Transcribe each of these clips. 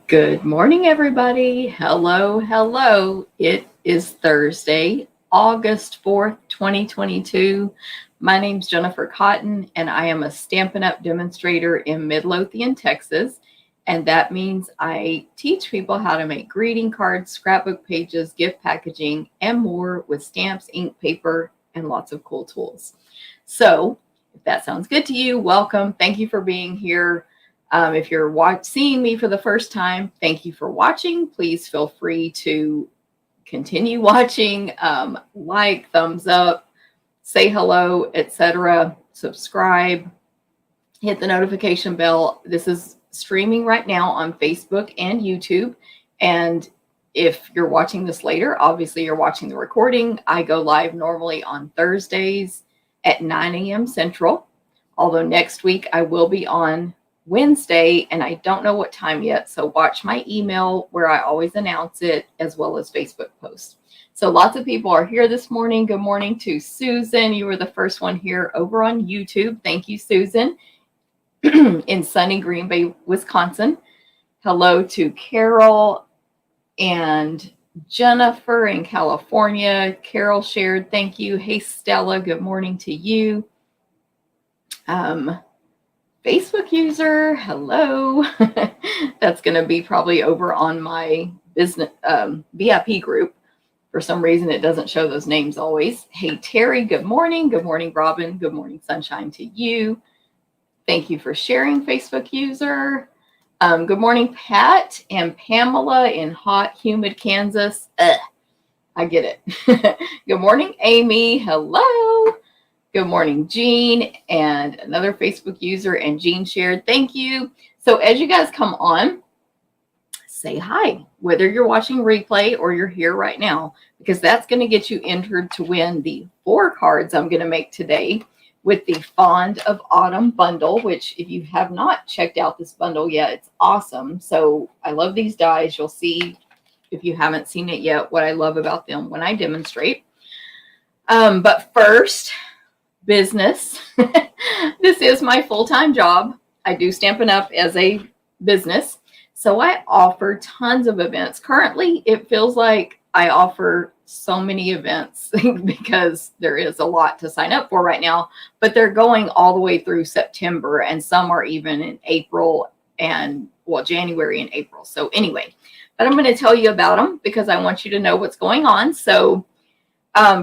Good morning, everybody. Hello, hello. It is Thursday, August 4th, 2022. My name's Jennifer Cotton, and I am a Stampin' Up! Demonstrator in Midlothian, Texas. And that means I teach people how to make greeting cards, scrapbook pages, gift packaging, and more with stamps, ink, paper, and lots of cool tools. So, if that sounds good to you, welcome. Thank you for being here. If you're seeing me for the first time, thank you for watching. Please feel free to continue watching, like, thumbs up, say hello, etc. Subscribe, hit the notification bell. This is streaming right now on Facebook and YouTube. And if you're watching this later, obviously you're watching the recording. I go live normally on Thursdays at 9 a.m. Central. Although next week I will be on Wednesday, and I don't know what time yet. So watch my email where I always announce it, as well as Facebook posts. So lots of people are here this morning. Good morning to Susan. You were the first one here over on YouTube. Thank you, Susan, in sunny Green Bay, Wisconsin. Hello to Carol and Jennifer in California. Carol shared, thank you. Hey, Stella, good morning to you. Facebook user, hello. That's going to be probably over on my business VIP group. For some reason, it doesn't show those names always. Hey, Terry, good morning. Good morning, Robin. Good morning, Sunshine, to you. Thank you for sharing, Facebook user. Good morning, Pat and Pamela in hot, humid Kansas. I get it. Good morning, Amy. Hello. Good morning, Jean, and another Facebook user, and Jean shared. Thank you. So as you guys come on, say hi, whether you're watching replay or you're here right now, because that's going to get you entered to win the 4 cards I'm going to make today with the Fond of Autumn bundle, which if you have not checked out this bundle yet, it's awesome. So I love these dies. You'll see, if you haven't seen it yet, what I love about them when I demonstrate. But first, business. This is my full-time job. I do Stampin' Up! As a business. So I offer tons of events. Currently, it feels like I offer so many events because there is a lot to sign up for right now, but they're going all the way through September, and some are even in April and, well, January and April. So anyway, but I'm going to tell you about them because I want you to know what's going on. So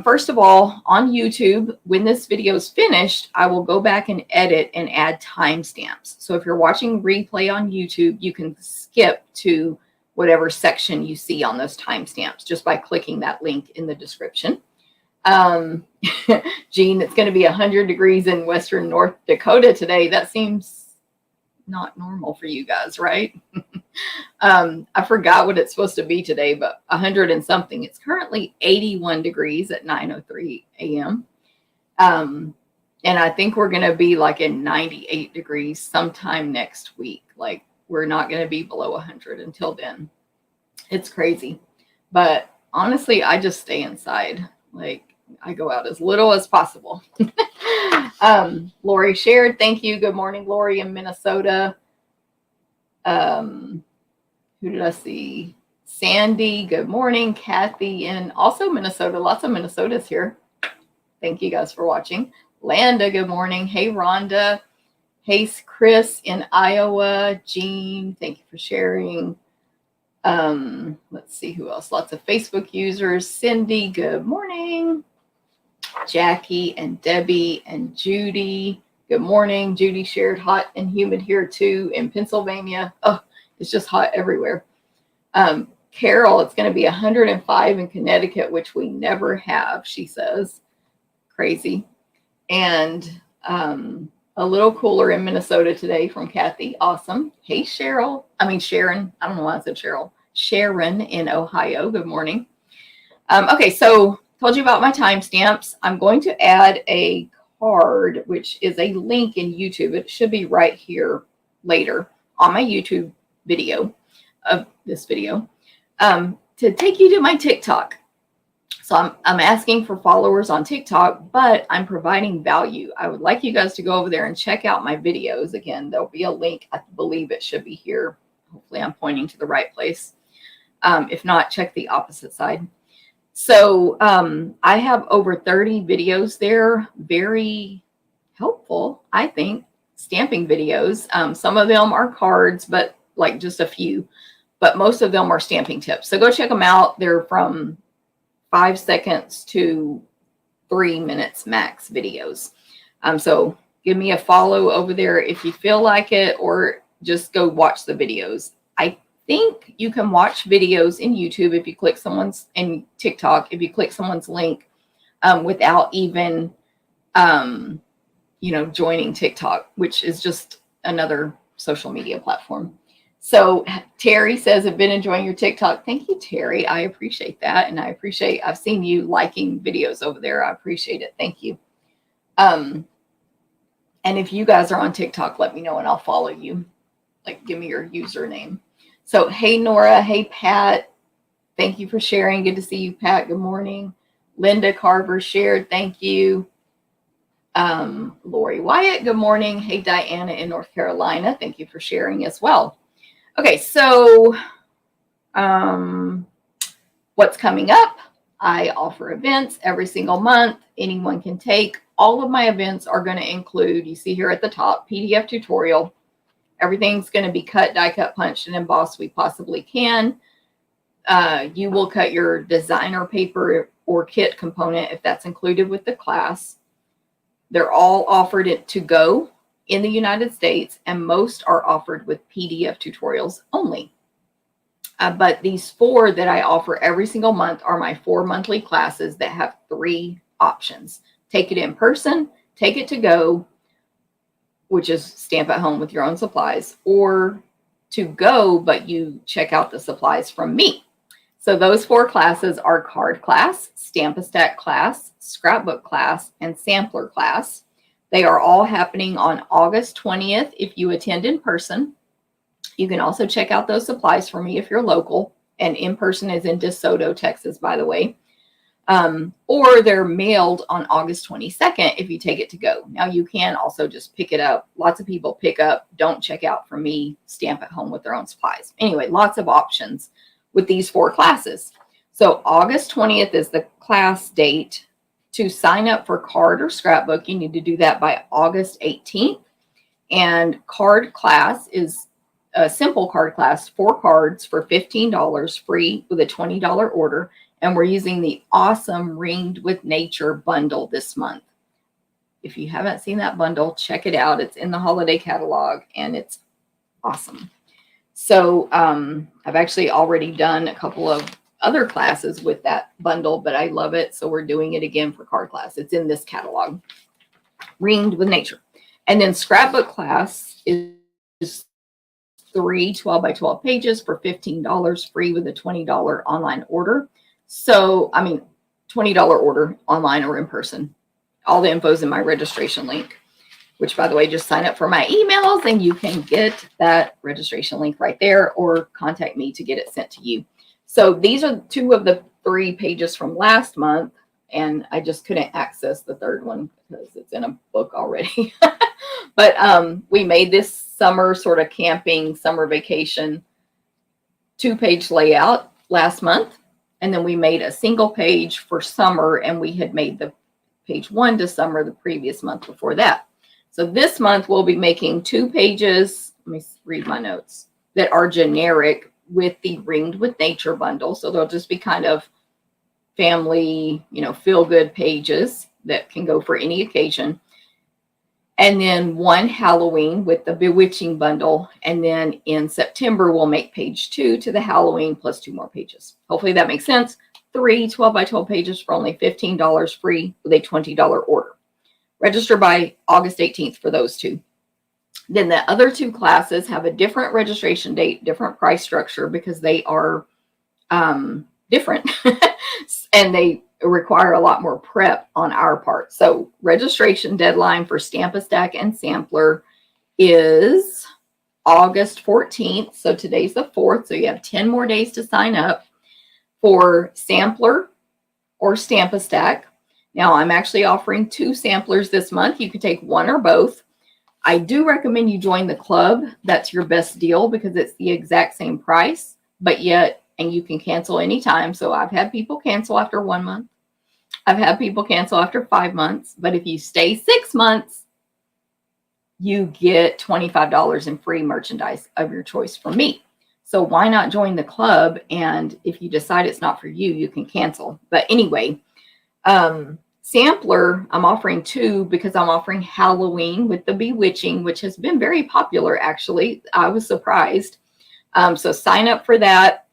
first of all, on YouTube, when this video is finished, I will go back and edit and add timestamps. So if you're watching replay on YouTube, you can skip to whatever section you see on those timestamps just by clicking that link in the description. Jean, it's going to be 100 degrees in western North Dakota today. That seems not normal for you guys, right? I forgot what it's supposed to be today, but 100 and something. It's currently 81 degrees at 9:03 a.m. And I think we're going to be like in 98 degrees sometime next week. Like, we're not going to be below 100 until then. It's crazy. But honestly, I just stay inside. Like, I go out as little as possible. Lori shared. Thank you. Good morning, Lori in Minnesota. Who did I see? Sandy, good morning. Kathy in also Minnesota. Lots of Minnesotas here. Thank you guys for watching. Landa, good morning. Hey, Rhonda. Hey, Chris in Iowa. Jean, thank you for sharing. Let's see who else. Lots of Facebook users. Cindy, good morning. Jackie and Debbie and Judy. Good morning. Judy shared hot and humid here too in Pennsylvania. Oh, it's just hot everywhere. Carol, it's going to be 105 in Connecticut, which we never have, she says. Crazy. And a little cooler in Minnesota today from Kathy. Awesome. Hey, Sharon. I don't know why I said Cheryl. Sharon in Ohio. Good morning. Okay, so told you about my timestamps. I'm going to add a card, which is a link in YouTube. It should be right here later on my YouTube video of this video to take you to my TikTok. So I'm asking for followers on TikTok, but I'm providing value. I would like you guys to go over there and check out my videos. Again, there'll be a link. I believe it should be here. Hopefully I'm pointing to the right place. If not, check the opposite side. So I have over 30 videos there. Very helpful, I think, stamping videos. Some of them are cards, but like just a few. But most of them are stamping tips. So go check them out. They're from 5 seconds to 3 minutes max videos. So give me a follow over there if you feel like it, or just go watch the videos. I think you can watch videos in YouTube if you click someone's, and TikTok if you click someone's link, without even joining TikTok, which is just another social media platform. So Terry says, I've been enjoying your TikTok. Thank you, Terry. I appreciate that. And I've seen you liking videos over there. I appreciate it. Thank you. And if you guys are on TikTok, let me know and I'll follow you. Like, give me your username. So, hey, Nora. Hey, Pat. Thank you for sharing. Good to see you, Pat. Good morning. Linda Carver shared. Thank you. Lori Wyatt. Good morning. Hey, Diana in North Carolina. Thank you for sharing as well. Okay, so what's coming up? I offer events every single month. Anyone can take. All of my events are going to include, you see here at the top, PDF tutorial. Everything's going to be cut, die cut, punched, and embossed we possibly can. You will cut your designer paper or kit component if that's included with the class. They're all offered to go in the United States, and most are offered with PDF tutorials only. But these 4 that I offer every single month are my 4 monthly classes that have 3 options. Take it in person, take it to go, which is stamp at home with your own supplies, or to go, but you check out the supplies from me. So those 4 classes are card class, Stamp-A-Stack class, scrapbook class, and sampler class. They are all happening on August 20th if you attend in person. You can also check out those supplies for me if you're local, and in person is in DeSoto, Texas, by the way. Or they're mailed on August 22nd if you take it to go. Now you can also just pick it up. Lots of people pick up, don't check out from me, stamp at home with their own supplies. Anyway, lots of options with these 4 classes. So August 20th is the class date. To sign up for card or scrapbook, you need to do that by August 18th. And card class is a simple card class, 4 cards for $15 free with a $20 order. And we're using the awesome Ringed with Nature bundle this month. If you haven't seen that bundle, check it out. It's in the holiday catalog and it's awesome. So I've actually already done a couple of other classes with that bundle, but I love it. So we're doing it again for card class. It's in this catalog, Ringed with Nature. And then scrapbook class is 3 12 by 12 pages for $15 free with a $20 online order. So, I mean, $20 order online or in person. All the info is in my registration link, which, by the way, just sign up for my emails and you can get that registration link right there, or contact me to get it sent to you. So these are 2 of the 3 pages from last month, and I just couldn't access the 3rd one because it's in a book already. But we made this summer sort of camping, summer vacation 2-page layout last month. And then we made a single page for summer, and we had made the page 1 to summer the previous month before that. So this month we'll be making 2 pages. Let me read my notes that are generic with the Ringed with Nature bundle. So they'll just be kind of family, feel good pages that can go for any occasion. And then 1 Halloween with the Bewitching bundle. And then in September, we'll make page 2 to the Halloween plus 2 more pages. Hopefully that makes sense. 3 12 by 12 pages for only $15 free with a $20 order. Register by August 18th for those 2. Then the other 2 classes have a different registration date, different price structure, because they are different and they require a lot more prep on our part. So registration deadline for Stamp-A-Stack and Sampler is August 14th. So today's the 4th. So you have 10 more days to sign up for Sampler or Stamp-A-Stack. Now I'm actually offering 2 samplers this month. You can take 1 or both. I do recommend you join the club. That's your best deal because it's the exact same price, but yet, and you can cancel anytime. So I've had people cancel after 1 month. I've had people cancel after 5 months, but if you stay 6 months, you get $25 in free merchandise of your choice from me. So why not join the club? And if you decide it's not for you, you can cancel. But anyway, sampler, I'm offering 2 because I'm offering Halloween with the Bewitching, which has been very popular, actually. I was surprised. So sign up for that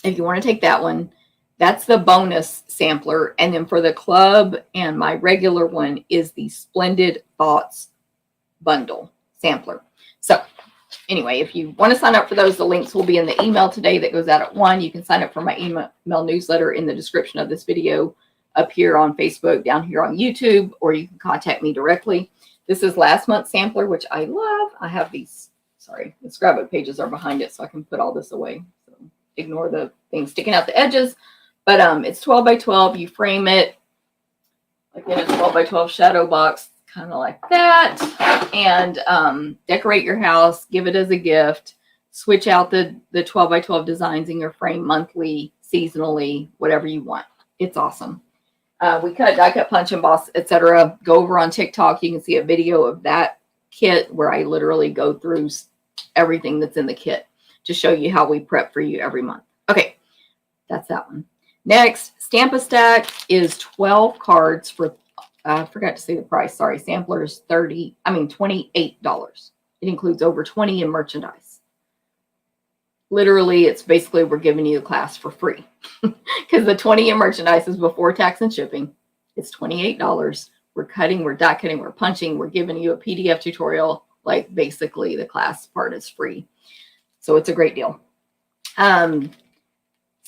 if you want to take that one. That's the bonus sampler. And then for the club and my regular one is the Splendid Thoughts bundle sampler. So anyway, if you want to sign up for those, the links will be in the email today that goes out at 1. You can sign up for my email newsletter in the description of this video, up here on Facebook, down here on YouTube, or you can contact me directly. This is last month's sampler, which I love. I have these, sorry, the scrapbook pages are behind it, so I can put all this away. So ignore the things sticking out the edges. But it's 12 by 12. You frame it like in a 12 by 12 shadow box, kind of like that. And decorate your house, give it as a gift. Switch out the 12 by 12 designs in your frame monthly, seasonally, whatever you want. It's awesome. We cut, die cut, punch, emboss, etc. Go over on TikTok. You can see a video of that kit where I literally go through everything that's in the kit to show you how we prep for you every month. Okay, that's that one. Next, Stamp-A-Stack is 12 cards for, I forgot to say the price. Sorry, sampler is $28. It includes over 20 in merchandise. Literally, it's basically we're giving you a class for free because the 20 in merchandise is before tax and shipping. It's $28. We're cutting, we're die cutting, we're punching, we're giving you a PDF tutorial. Like basically the class part is free. So it's a great deal.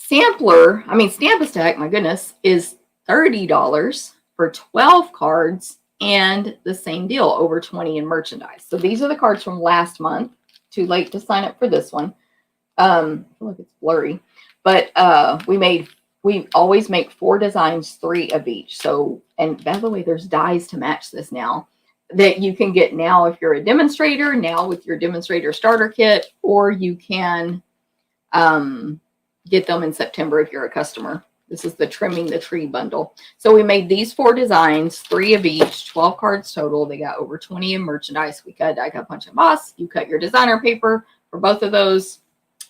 Stamp-A-Stack, my goodness, is $30 for 12 cards and the same deal, over 20 in merchandise. So these are the cards from last month. Too late to sign up for this one. I feel like it's blurry, but we always make 4 designs, 3 of each. So, and by the way, there's dies to match this now that you can get now if you're a demonstrator, now with your demonstrator starter kit, or you can get them in September if you're a customer. This is the Trimming the Tree bundle. So we made these 4 designs, 3 of each, 12 cards total. They got over 20 in merchandise. We cut, die cut, punch, emboss. You cut your designer paper for both of those.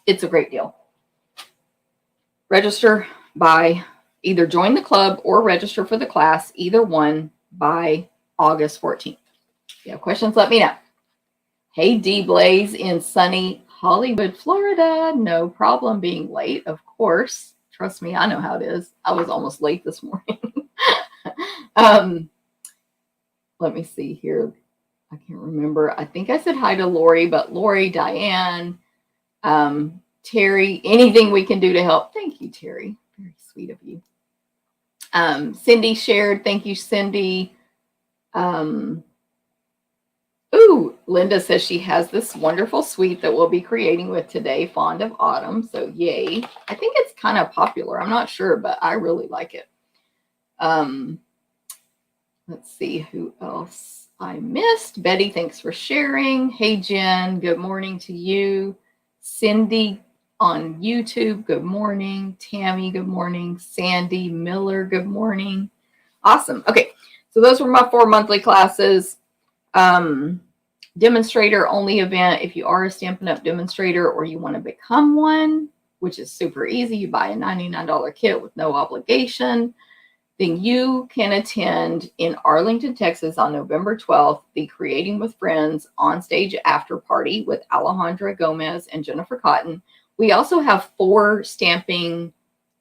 It's a great deal. Register by either join the club or register for the class, either one, by August 14th. If you have questions, let me know. Hey, D Blaze in sunny Hollywood, Florida. No problem being late, of course. Trust me, I know how it is. I was almost late this morning. Let me see here. I can't remember. I think I said hi to Lori, but Lori, Diane, Terry, anything we can do to help. Thank you, Terry. Very sweet of you. Cindy shared. Thank you, Cindy. Linda says she has this wonderful suite that we'll be creating with today, Fond of Autumn. So yay. I think it's kind of popular. I'm not sure, but I really like it. Let's see who else I missed. Betty, thanks for sharing. Hey, Jen, good morning to you. Cindy on YouTube, good morning. Tammy, good morning. Sandy Miller, good morning. Awesome. Okay, so those were my 4 monthly classes. Demonstrator only event. If you are a Stampin' Up! Demonstrator or you want to become one, which is super easy, you buy a $99 kit with no obligation, then you can attend in Arlington, Texas on November 12th, the Creating with Friends on stage after party with Alejandra Gomez and Jennifer Cotton. We also have 4 stamping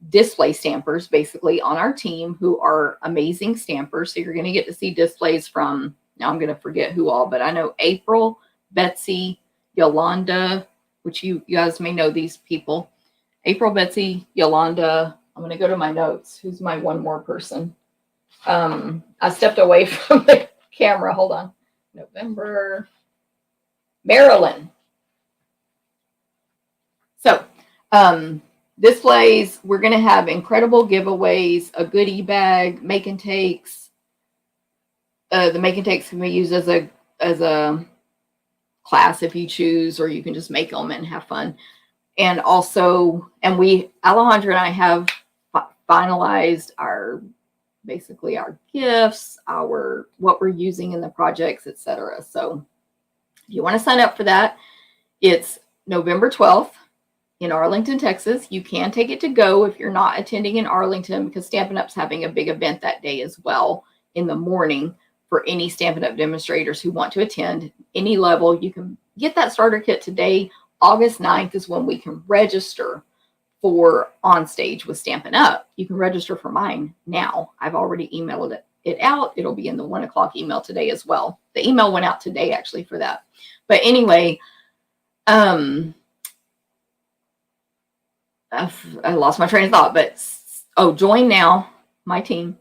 display stampers basically on our team who are amazing stampers. So you're going to get to see displays from, now I'm going to forget who all, but I know April, Betsy, Yolanda, which you guys may know these people. April, Betsy, Yolanda. I'm going to go to my notes. Who's my one more person? I stepped away from the camera. Hold on. November. Marilyn. So, displays, we're going to have incredible giveaways, a goodie bag, make and takes. The make and takes can be used as a as a class if you choose, or you can just make them and have fun. And also, Alejandra and I have finalized basically our gifts, what we're using in the projects, etc. So if you want to sign up for that, it's November 12th in Arlington, Texas. You can take it to go if you're not attending in Arlington, because Stampin' Up's having a big event that day as well in the morning for any Stampin' Up demonstrators who want to attend any level. You can get that starter kit today. August 9th is when we can register for On Stage with Stampin' Up. You can register for mine now. I've already emailed it out. It'll be in the 1 o'clock email today as well. The email went out today actually for that. But anyway, I lost my train of thought, but join now, my team.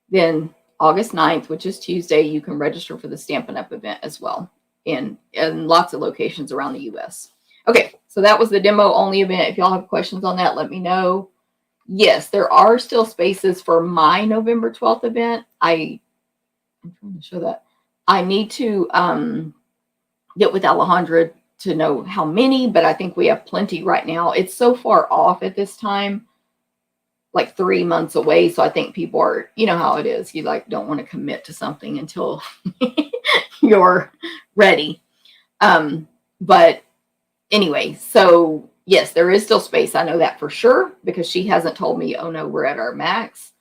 Then August 9th, which is Tuesday, you can register for the Stampin' Up event as well in lots of locations around the US. Okay, so that was the demo only event. If y'all have questions on that, let me know. Yes, there are still spaces for my November 12th event. I'm trying to show that. I need to get with Alejandra to know how many, but I think we have plenty right now. It's so far off at this time, like 3 months away. So I think people are, you know how it is. You like don't want to commit to something until you're ready. But anyway, so yes, there is still space. I know that for sure because she hasn't told me, oh no, we're at our max.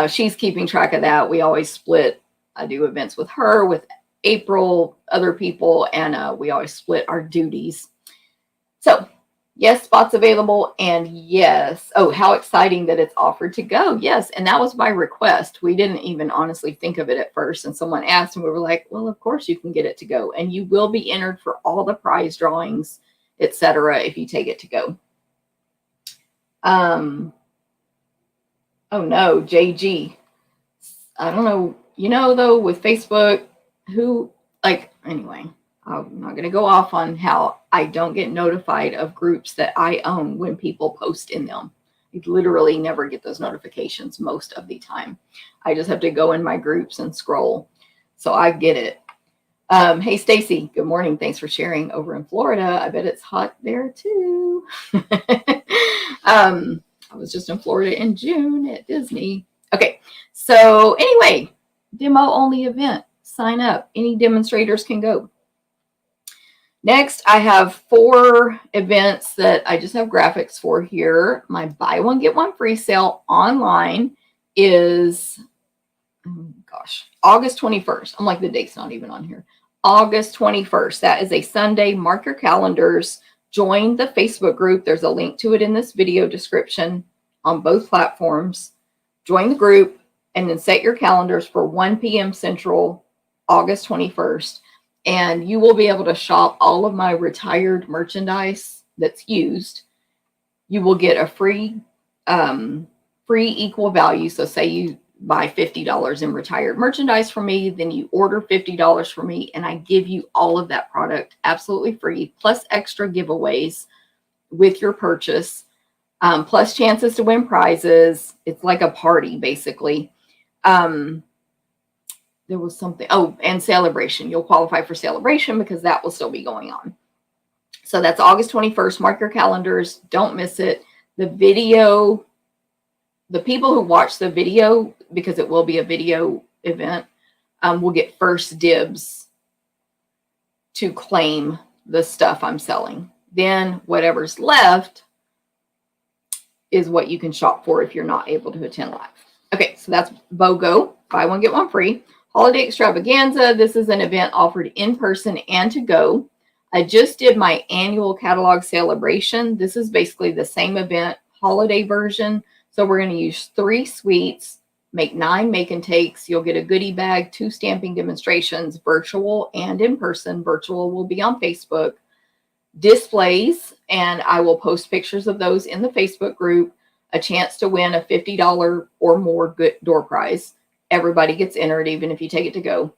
She's keeping track of that. We always split. I do events with her, with April, other people, and we always split our duties. So yes, spots available. And yes, oh, how exciting that it's offered to go. Yes, and that was by request. We didn't even honestly think of it at first, and someone asked and we were like, well, of course you can get it to go, and you will be entered for all the prize drawings, etc. if you take it to go. Oh no, JG, I don't know, you know, though, with Facebook, anyway, I'm not going to go off on how I don't get notified of groups that I own when people post in them. I literally never get those notifications most of the time. I just have to go in my groups and scroll. So I get it. Hey, Stacy, good morning. Thanks for sharing over in Florida. I bet it's hot there too. I was just in Florida in June at Disney. Okay, so anyway, demo only event. Sign up. Any demonstrators can go. Next, I have 4 events that I just have graphics for here. My buy one, get one free sale online is, oh gosh, August 21st. I'm like, the date's not even on here. August 21st. That is a Sunday. Mark your calendars. Join the Facebook group. There's a link to it in this video description on both platforms. Join the group and then set your calendars for 1 p.m. Central, August 21st. And you will be able to shop all of my retired merchandise that's used. You will get a free equal value. So say you buy $50 in retired merchandise from me, then you order $50 from me, and I give you all of that product absolutely free, plus extra giveaways with your purchase, plus chances to win prizes. It's like a party, basically. There was something, and celebration. You'll qualify for celebration because that will still be going on. So that's August 21st. Mark your calendars. Don't miss it. The video, the people who watch the video, because it will be a video event, will get first dibs to claim the stuff I'm selling. Then whatever's left is what you can shop for if you're not able to attend live. Okay, so that's BOGO, buy one, get one free. Holiday Extravaganza. This is an event offered in person and to go. I just did my annual catalog celebration. This is basically the same event, holiday version. So we're going to use 3 suites, make 9 make and takes. You'll get a goodie bag, 2 stamping demonstrations, virtual and in person. Virtual will be on Facebook. Displays, and I will post pictures of those in the Facebook group. A chance to win a $50 or more good door prize. Everybody gets entered, even if you take it to go.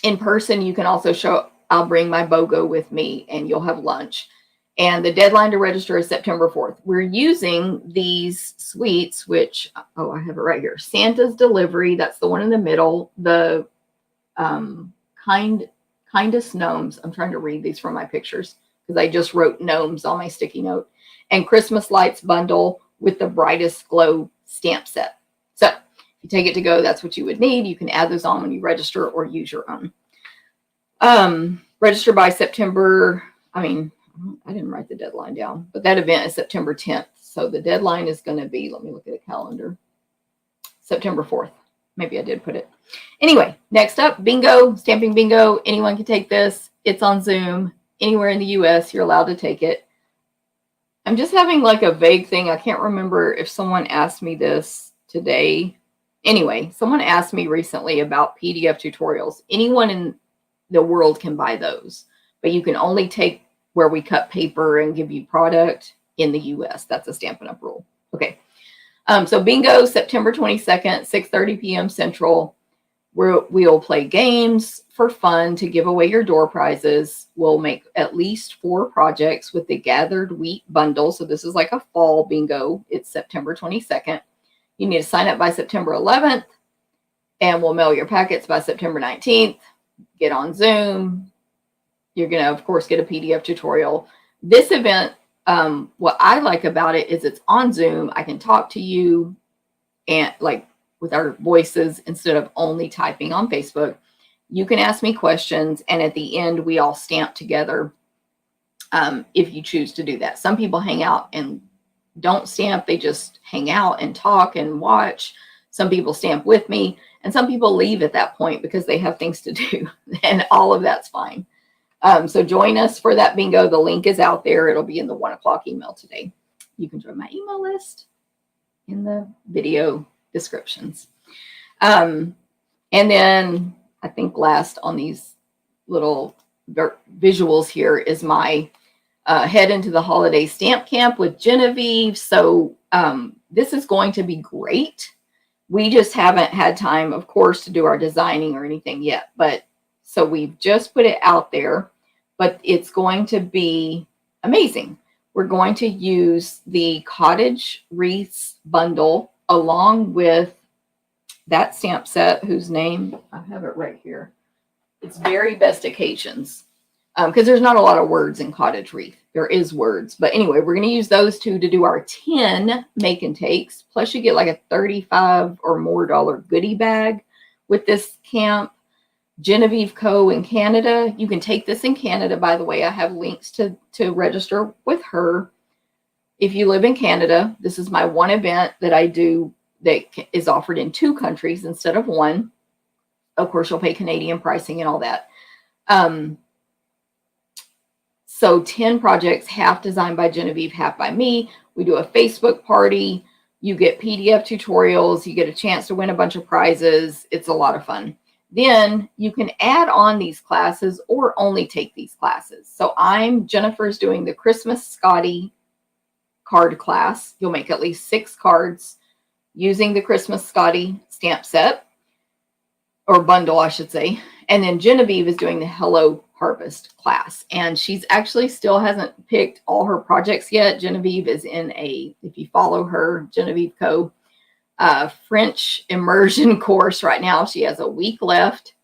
In person, you can also I'll bring my BOGO with me and you'll have lunch. And the deadline to register is September 4th. We're using these suites, which, I have it right here. Santa's Delivery, that's the one in the middle. The kindest gnomes. I'm trying to read these from my pictures because I just wrote gnomes on my sticky note. And Christmas lights bundle with the brightest glow stamp set. So if you take it to go, that's what you would need. You can add those on when you register or use your own. Register by September. I didn't write the deadline down, but that event is September 10th. So the deadline is going to be, let me look at the calendar, September 4th. Maybe I did put it. Anyway, next up, bingo, stamping bingo. Anyone can take this. It's on Zoom. Anywhere in the US, you're allowed to take it. I'm just having like a vague thing. I can't remember if someone asked me this today. Anyway, someone asked me recently about PDF tutorials. Anyone in the world can buy those, but you can only take where we cut paper and give you product in the US. That's a Stampin' Up rule. Okay. So bingo, September 22nd, 6:30 p.m. Central. We'll play games for fun to give away your door prizes. We'll make at least 4 projects with the gathered wheat bundle. So this is like a fall bingo. It's September 22nd. You need to sign up by September 11th, and we'll mail your packets by September 19th. Get on Zoom. You're going to, of course, get a PDF tutorial. This event, what I like about it is it's on Zoom. I can talk to you and like with our voices instead of only typing on Facebook. You can ask me questions, and at the end, we all stamp together if you choose to do that. Some people hang out and don't stamp. They just hang out and talk and watch. Some people stamp with me, and some people leave at that point because they have things to do, and all of that's fine. So join us for that bingo. The link is out there. It'll be in the 1 o'clock email today. You can join my email list in the video descriptions. And then I think last on these little visuals here is my head into the holiday stamp camp with Genevieve. So this is going to be great. We just haven't had time, of course, to do our designing or anything yet. But so we've just put it out there, but it's going to be amazing. We're going to use the Cottage wreaths bundle along with that stamp set whose name, I have it right here. It's Very Best Occasions. Because there's not a lot of words in Cottage wreath. There is words. But anyway, we're going to use those two to do our 10 make and takes. Plus you get like a $35 or more goodie bag with this camp. Genevieve Co. in Canada. You can take this in Canada, by the way. I have links to register with her. If you live in Canada, this is my one event that I do that is offered in 2 countries instead of 1. Of course, you'll pay Canadian pricing and all that. So 10 projects, half designed by Genevieve, half by me. We do a Facebook party. You get PDF tutorials. You get a chance to win a bunch of prizes. It's a lot of fun. Then you can add on these classes or only take these classes. So Jennifer's doing the Christmas Scotty card class. You'll make at least 6 cards using the Christmas Scotty stamp set or bundle, I should say. And then Genevieve is doing the Hello Harvest class. And she's actually still hasn't picked all her projects yet. Genevieve is in if you follow her, Genevieve Co., French immersion course right now. She has a week left.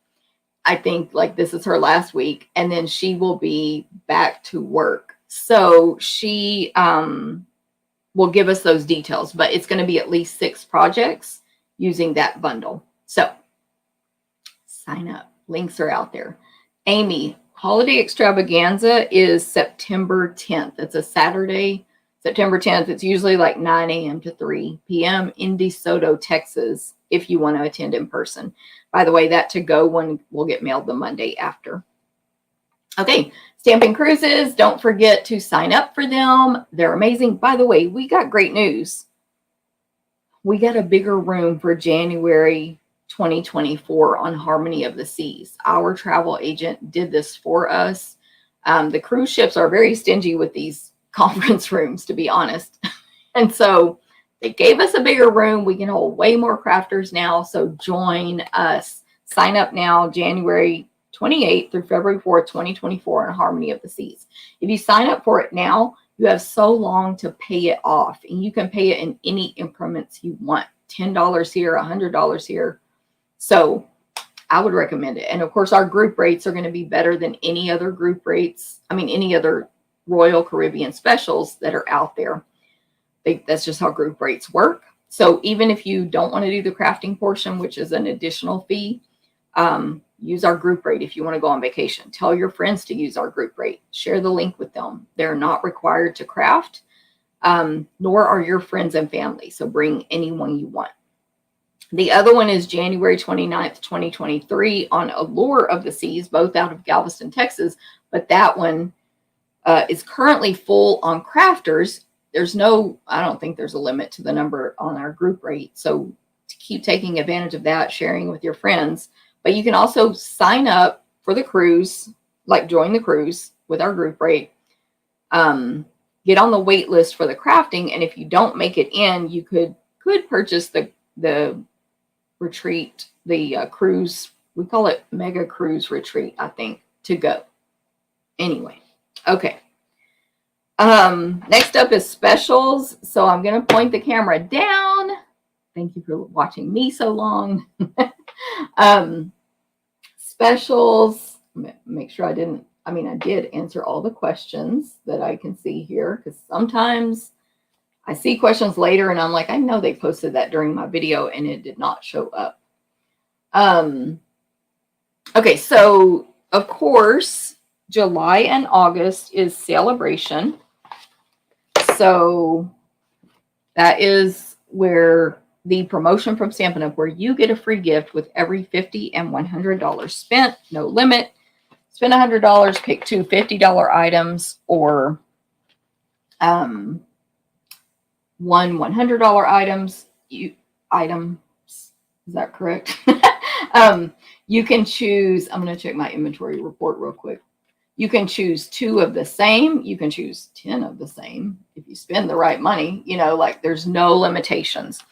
I think like this is her last week, and then she will be back to work. So she will give us those details, but it's going to be at least 6 projects using that bundle. So sign up. Links are out there. Amy, Holiday Extravaganza is September 10th. It's a Saturday. September 10th, it's usually like 9 a.m. to 3 p.m. in DeSoto, Texas, if you want to attend in person. By the way, that to-go one will get mailed the Monday after. Okay, Stampin' Cruises, don't forget to sign up for them. They're amazing. By the way, we got great news. We got a bigger room for January 2024 on Harmony of the Seas. Our travel agent did this for us. The cruise ships are very stingy with these conference rooms, to be honest. And so they gave us a bigger room. We can hold way more crafters now. So join us. Sign up now, January 28th through February 4th, 2024 on Harmony of the Seas. If you sign up for it now, you have so long to pay it off. And you can pay it in any increments you want. $10 here, $100 here. So I would recommend it. And of course, our group rates are going to be better than any other group rates. I mean, any other Royal Caribbean specials that are out there. That's just how group rates work. So even if you don't want to do the crafting portion, which is an additional fee, use our group rate if you want to go on vacation. Tell your friends to use our group rate. Share the link with them. They're not required to craft, nor are your friends and family. So bring anyone you want. The other one is January 29th, 2023 on Allure of the Seas, both out of Galveston, Texas. But that one is currently full on crafters. I don't think there's a limit to the number on our group rate. So to keep taking advantage of that, sharing with your friends. But you can also sign up for the cruise, like join the cruise with our group rate. Get on the wait list for the crafting. And if you don't make it in, you could purchase the retreat, the cruise. We call it Mega Cruise Retreat, I think, to go. Anyway, okay. Next up is specials. So I'm going to point the camera down. Thank you for watching me so long. Specials. Make sure I did answer all the questions that I can see here, because sometimes I see questions later and I'm like, I know they posted that during my video and it did not show up. Okay, so of course, July and August is celebration. So that is where the promotion from Stampin' Up, where you get a free gift with every $50 and $100 spent, no limit. Spend $100, pick two $50 items, or one $100 items. Is that correct? You can choose. I'm going to check my inventory report real quick. You can choose 2 of the same. You can choose 10 of the same if you spend the right money. Like there's no limitations.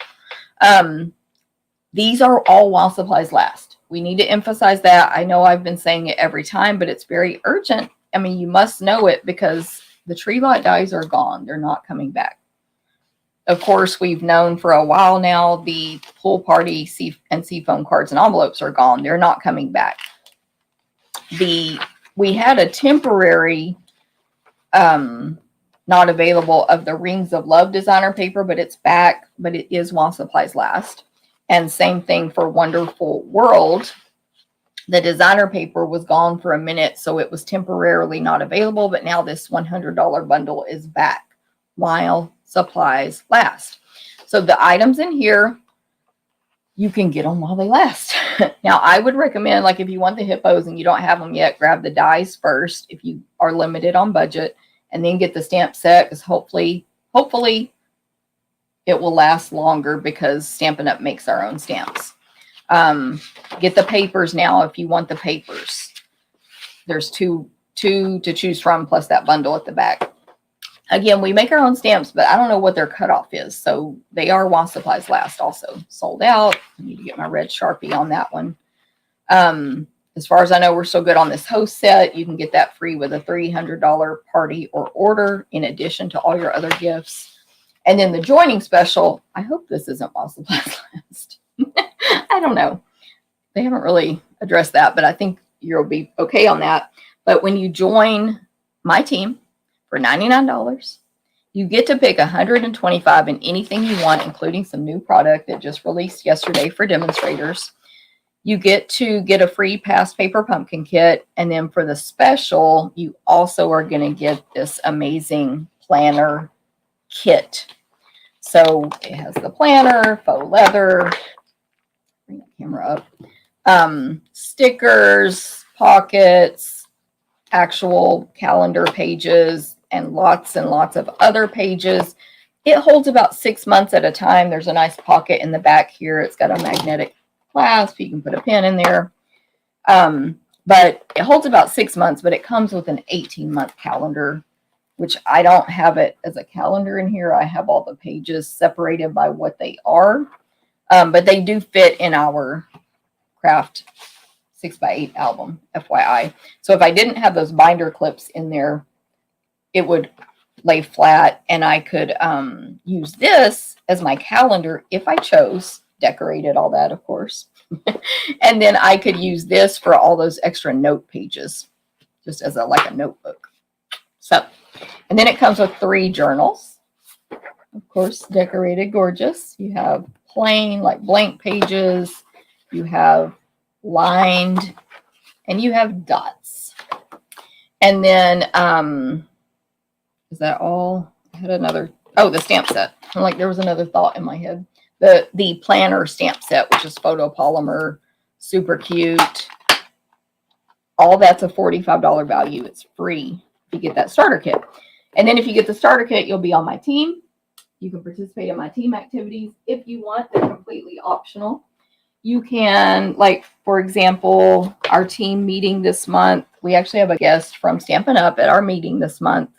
These are all while supplies last. We need to emphasize that. I know I've been saying it every time, but it's very urgent. I mean, you must know it because the tree lot dies are gone. They're not coming back. Of course, we've known for a while now the pool party seafoam cards and envelopes are gone. They're not coming back. We had a temporary not available of the Rings of Love designer paper, but it's back, but it is while supplies last. And same thing for Wonderful World. The designer paper was gone for a minute, so it was temporarily not available, but now this $100 bundle is back while supplies last. So the items in here, you can get them while they last. Now, I would recommend, like if you want the hippos and you don't have them yet, grab the dies first if you are limited on budget, and then get the stamp set, because hopefully it will last longer because Stampin' Up makes our own stamps. Get the papers now if you want the papers. There's two to choose from, plus that bundle at the back. Again, we make our own stamps, but I don't know what their cutoff is. So they are while supplies last also. Sold out. I need to get my red Sharpie on that one. As far as I know, we're still good on this host set. You can get that free with a $300 party or order in addition to all your other gifts. And then the joining special, I hope this isn't while supplies last. I don't know. They haven't really addressed that, but I think you'll be okay on that. But when you join my team for $99, you get to pick 125 in anything you want, including some new product that just released yesterday for demonstrators. You get to get a free past paper pumpkin kit. And then for the special, you also are going to get this amazing planner kit. So it has the planner, faux leather, bring the camera up, stickers, pockets, actual calendar pages, and lots of other pages. It holds about 6 months at a time. There's a nice pocket in the back here. It's got a magnetic clasp. You can put a pen in there. But it holds about 6 months, but it comes with an 18-month calendar, which I don't have it as a calendar in here. I have all the pages separated by what they are. But they do fit in our craft 6x8 album, FYI. So if I didn't have those binder clips in there, it would lay flat, and I could use this as my calendar if I chose. Decorated all that, of course. And then I could use this for all those extra note pages, just as like a notebook. So, and then it comes with 3 journals. Of course, decorated gorgeous. You have plain, like blank pages. You have lined, and you have dots. And then, is that all? I had another, oh, the stamp set. I'm like, there was another thought in my head. The planner stamp set, which is photopolymer, super cute. All that's a $45 value. It's free if you get that starter kit. And then if you get the starter kit, you'll be on my team. You can participate in my team activities if you want. They're completely optional. You can, like, for example, our team meeting this month. We actually have a guest from Stampin' Up! At our meeting this month,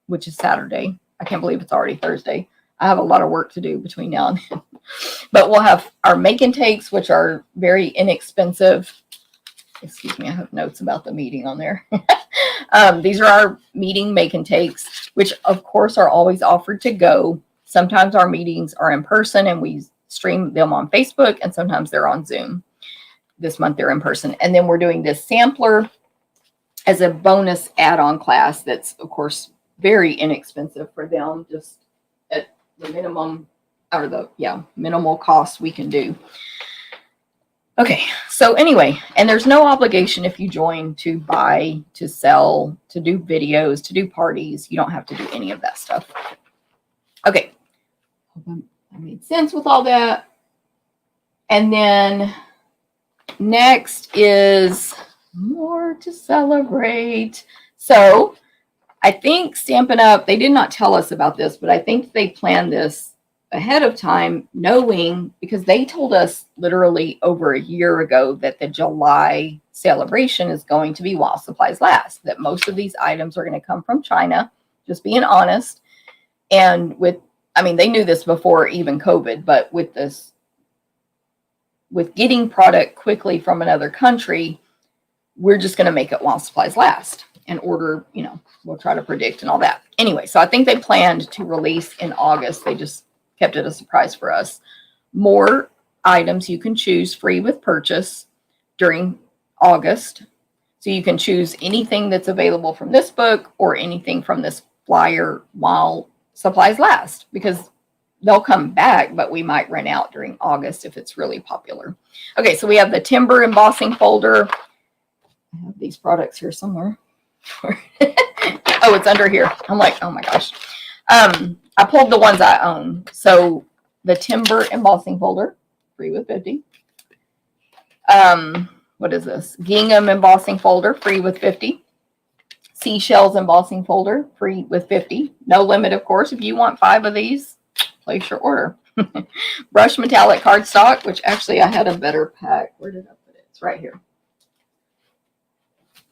which is Saturday. I can't believe it's already Thursday. I have a lot of work to do between now and then. But we'll have our make and takes, which are very inexpensive. Excuse me, I have notes about the meeting on there. These are our meeting make and takes, which of course are always offered to go. Sometimes our meetings are in person and we stream them on Facebook, and sometimes they're on Zoom. This month they're in person. And then we're doing this sampler as a bonus add-on class that's, of course, very inexpensive for them, just at the minimum, or the, minimal cost we can do. Okay, so anyway, and there's no obligation if you join to buy, to sell, to do videos, to do parties. You don't have to do any of that stuff. Okay, hope I made sense with all that. And then next is more to celebrate. So I think Stampin' Up, they did not tell us about this, but I think they planned this ahead of time, knowing, because they told us literally over a year ago that the July celebration is going to be while supplies last, that most of these items are going to come from China, just being honest. And they knew this before even COVID, but with getting product quickly from another country, we're just going to make it while supplies last and order, we'll try to predict and all that. Anyway, so I think they planned to release in August. They just kept it a surprise for us. More items you can choose free with purchase during August. So you can choose anything that's available from this book or anything from this flyer while supplies last, because they'll come back, but we might run out during August if it's really popular. Okay, so we have the timber embossing folder. I have these products here somewhere. Oh, it's under here. I'm like, oh my gosh. I pulled the ones I own. So the timber embossing folder, free with 50. What is this? Gingham embossing folder, free with 50. Seashells embossing folder, free with 50. No limit, of course. If you want 5 of these, place your order. Brushed metallic cardstock, which actually I had a better pack. Where did I put it? It's right here.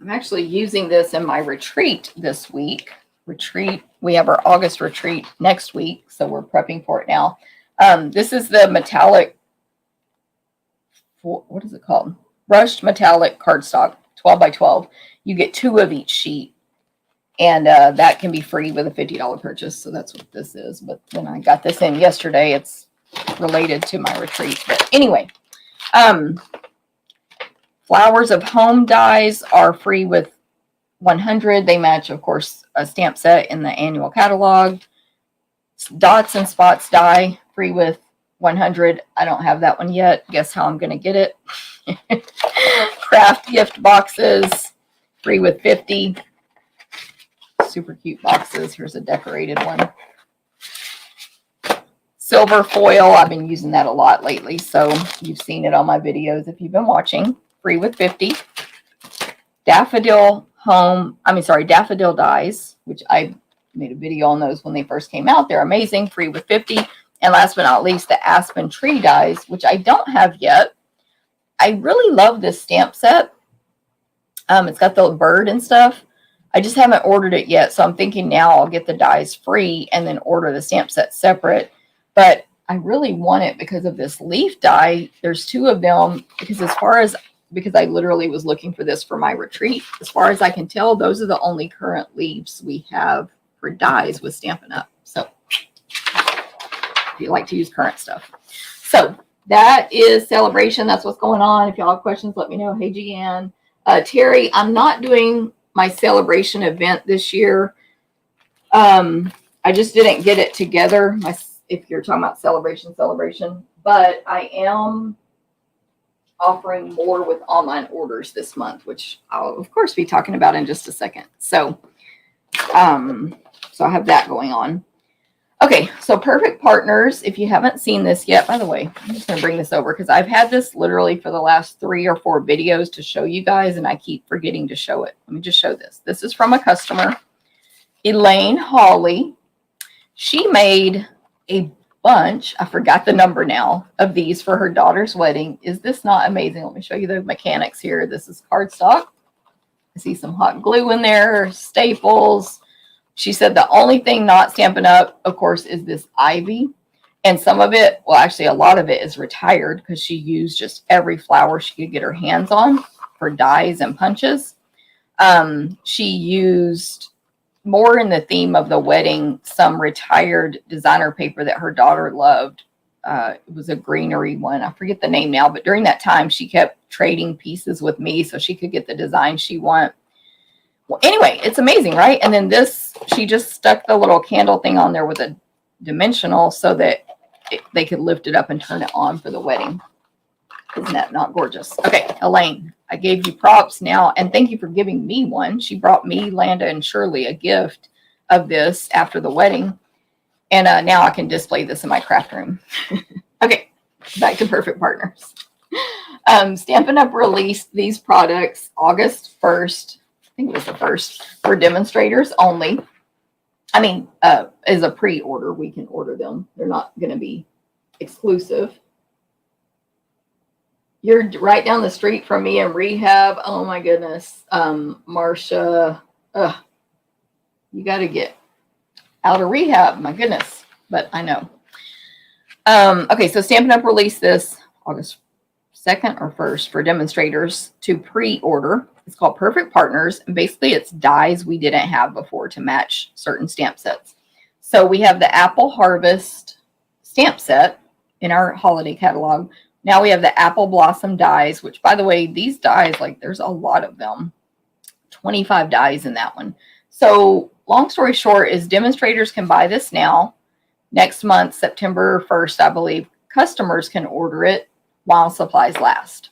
I'm actually using this in my retreat this week. We have our August retreat next week, so we're prepping for it now. This is the metallic, what is it called? Brushed metallic cardstock, 12 by 12. You get 2 of each sheet, and that can be free with a $50 purchase. So that's what this is. But when I got this in yesterday, it's related to my retreat. But anyway, Flowers of Home dies are free with 100. They match, of course, a stamp set in the annual catalog. Dots and Spots die, free with 100. I don't have that one yet. Guess how I'm going to get it. Craft gift boxes, free with 50. Super cute boxes. Here's a decorated one. Silver foil. I've been using that a lot lately, so you've seen it on my videos if you've been watching. Free with 50. Daffodil dies, which I made a video on those when they first came out. They're amazing, free with 50. And last but not least, the aspen tree dies, which I don't have yet. I really love this stamp set. It's got the bird and stuff. I just haven't ordered it yet, so I'm thinking now I'll get the dies free and then order the stamp set separate. But I really want it because of this leaf die. There's 2 of them, because I literally was looking for this for my retreat. As far as I can tell, those are the only current leaves we have for dies with Stampin' Up. So if you like to use current stuff. So that is Celebration. That's what's going on. If y'all have questions, let me know. Hey, Gian. Terry, I'm not doing my Celebration event this year. I just didn't get it together. If you're talking about celebration, but I am offering more with online orders this month, which I'll of course be talking about in just a second. So I have that going on. Okay, so Perfect Partners, if you haven't seen this yet, by the way, I'm just going to bring this over because I've had this literally for the last 3 or 4 videos to show you guys, and I keep forgetting to show it. Let me just show this. This is from a customer, Elaine Hawley. She made a bunch, I forgot the number now, of these for her daughter's wedding. Is this not amazing? Let me show you the mechanics here. This is cardstock. I see some hot glue in there, staples. She said the only thing not Stampin' Up, of course, is this ivy. And some of it, well, actually a lot of it is retired because she used just every flower she could get her hands on for dies and punches. She used, more in the theme of the wedding, some retired designer paper that her daughter loved. It was a greenery one. I forget the name now, but during that time, she kept trading pieces with me so she could get the design she wanted. Well, anyway, it's amazing, right? And then this, she just stuck the little candle thing on there with a dimensional so that they could lift it up and turn it on for the wedding. Isn't that not gorgeous? Okay, Elaine, I gave you props now, and thank you for giving me one. She brought me, Landa, and Shirley a gift of this after the wedding, and now I can display this in my craft room. Okay, back to Perfect Partners. Stampin' Up! Released these products August 1st. I think it was the 1st, for demonstrators only. I mean, as a pre-order, we can order them. They're not going to be exclusive. You're right down the street from me in rehab. Oh my goodness. Marcia, you got to get out of rehab. My goodness. But I know. Okay, so Stampin' Up! Released this August 2nd or 1st for demonstrators to pre-order. It's called Perfect Partners. And basically it's dies we didn't have before to match certain stamp sets. So we have the Apple Harvest stamp set in our holiday catalog. Now we have the Apple Blossom dies, which, by the way, these dies, like, there's a lot of them. 25 dies in that one. So long story short is demonstrators can buy this now. Next month, September 1st, I believe, customers can order it while supplies last.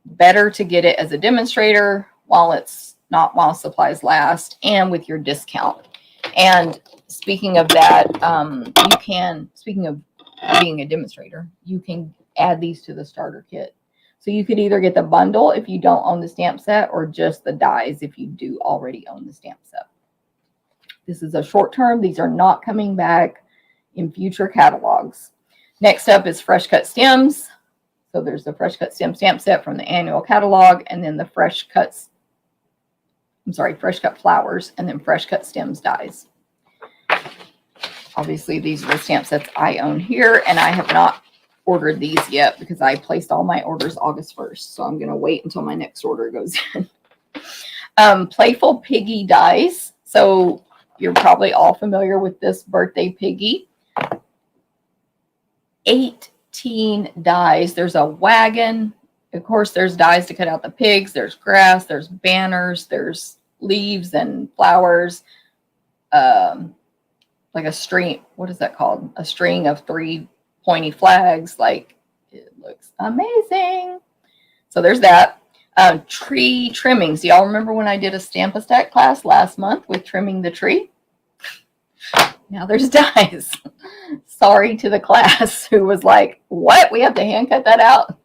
Better to get it as a demonstrator while it's not while supplies last and with your discount. And speaking of that, you can, speaking of being a demonstrator, you can add these to the starter kit. So you could either get the bundle if you don't own the stamp set, or just the dies if you do already own the stamp set. This is a short term. These are not coming back in future catalogs. Next up is Fresh Cut Stems. So there's the Fresh Cut Stem stamp set from the annual catalog, and then the Fresh Cut Flowers, and then Fresh Cut Stems dies. Obviously, these are the stamp sets I own here, and I have not ordered these yet because I placed all my orders August 1st. So I'm going to wait until my next order goes in. Playful Piggy dies. So you're probably all familiar with this birthday piggy. 18 dies. There's a wagon. Of course, there's dies to cut out the pigs. There's grass. There's banners. There's leaves and flowers. Like a string. What is that called? A string of 3 pointy flags. Like, it looks amazing. So there's that. Tree trimmings. Do y'all remember when I did a Stamp-A-Stack class last month with trimming the tree? Now there's dies. Sorry to the class who was like, what? We have to hand cut that out?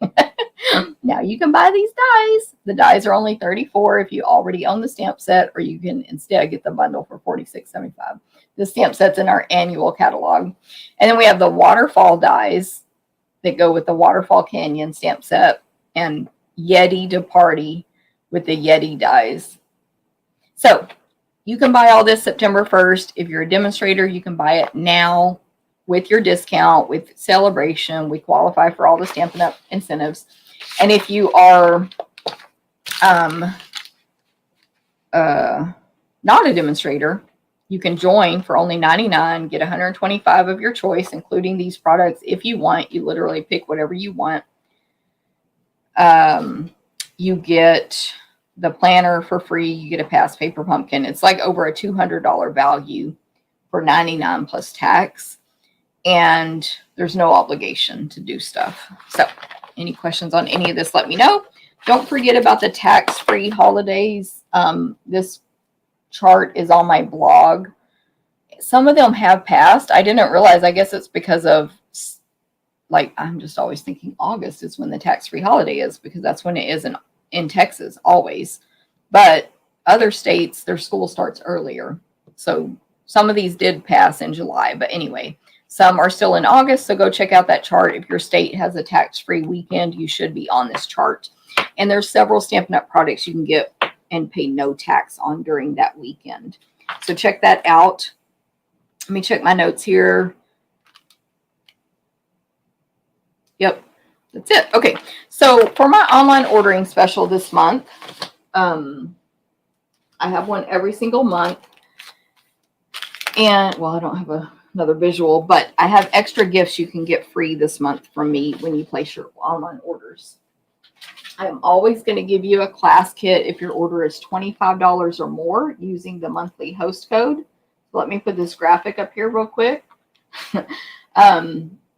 Now you can buy these dies. The dies are only $34 if you already own the stamp set, or you can instead get the bundle for $46.75. The stamp set's in our annual catalog. And then we have the waterfall dies that go with the Waterfall Canyon stamp set, and Yeti to Party with the Yeti dies. So you can buy all this September 1st. If you're a demonstrator, you can buy it now with your discount, with celebration. We qualify for all the Stampin' Up! Incentives. And if you are not a demonstrator, You can join for only $99, get 125 of your choice, including these products if you want. You literally pick whatever you want. You get the planner for free. You get a past paper pumpkin. It's like over a $200 value for $99 plus tax. And there's no obligation to do stuff. So any questions on any of this, let me know. Don't forget about the tax-free holidays. This chart is on my blog. Some of them have passed. I didn't realize. I guess it's because of, like, I'm just always thinking August is when the tax-free holiday is, because that's when it is in Texas always. But other states, their school starts earlier. So some of these did pass in July. But anyway, some are still in August. So go check out that chart. If your state has a tax-free weekend, you should be on this chart. And there's several Stampin' Up! Products you can get and pay no tax on during that weekend. So check that out. Let me check my notes here. Yep, that's it. Okay, so for my online ordering special this month, I have one every single month. And, well, I don't have another visual, but I have extra gifts you can get free this month from me when you place your online orders. I'm always going to give you a class kit if your order is $25 or more using the monthly host code. Let me put this graphic up here real quick.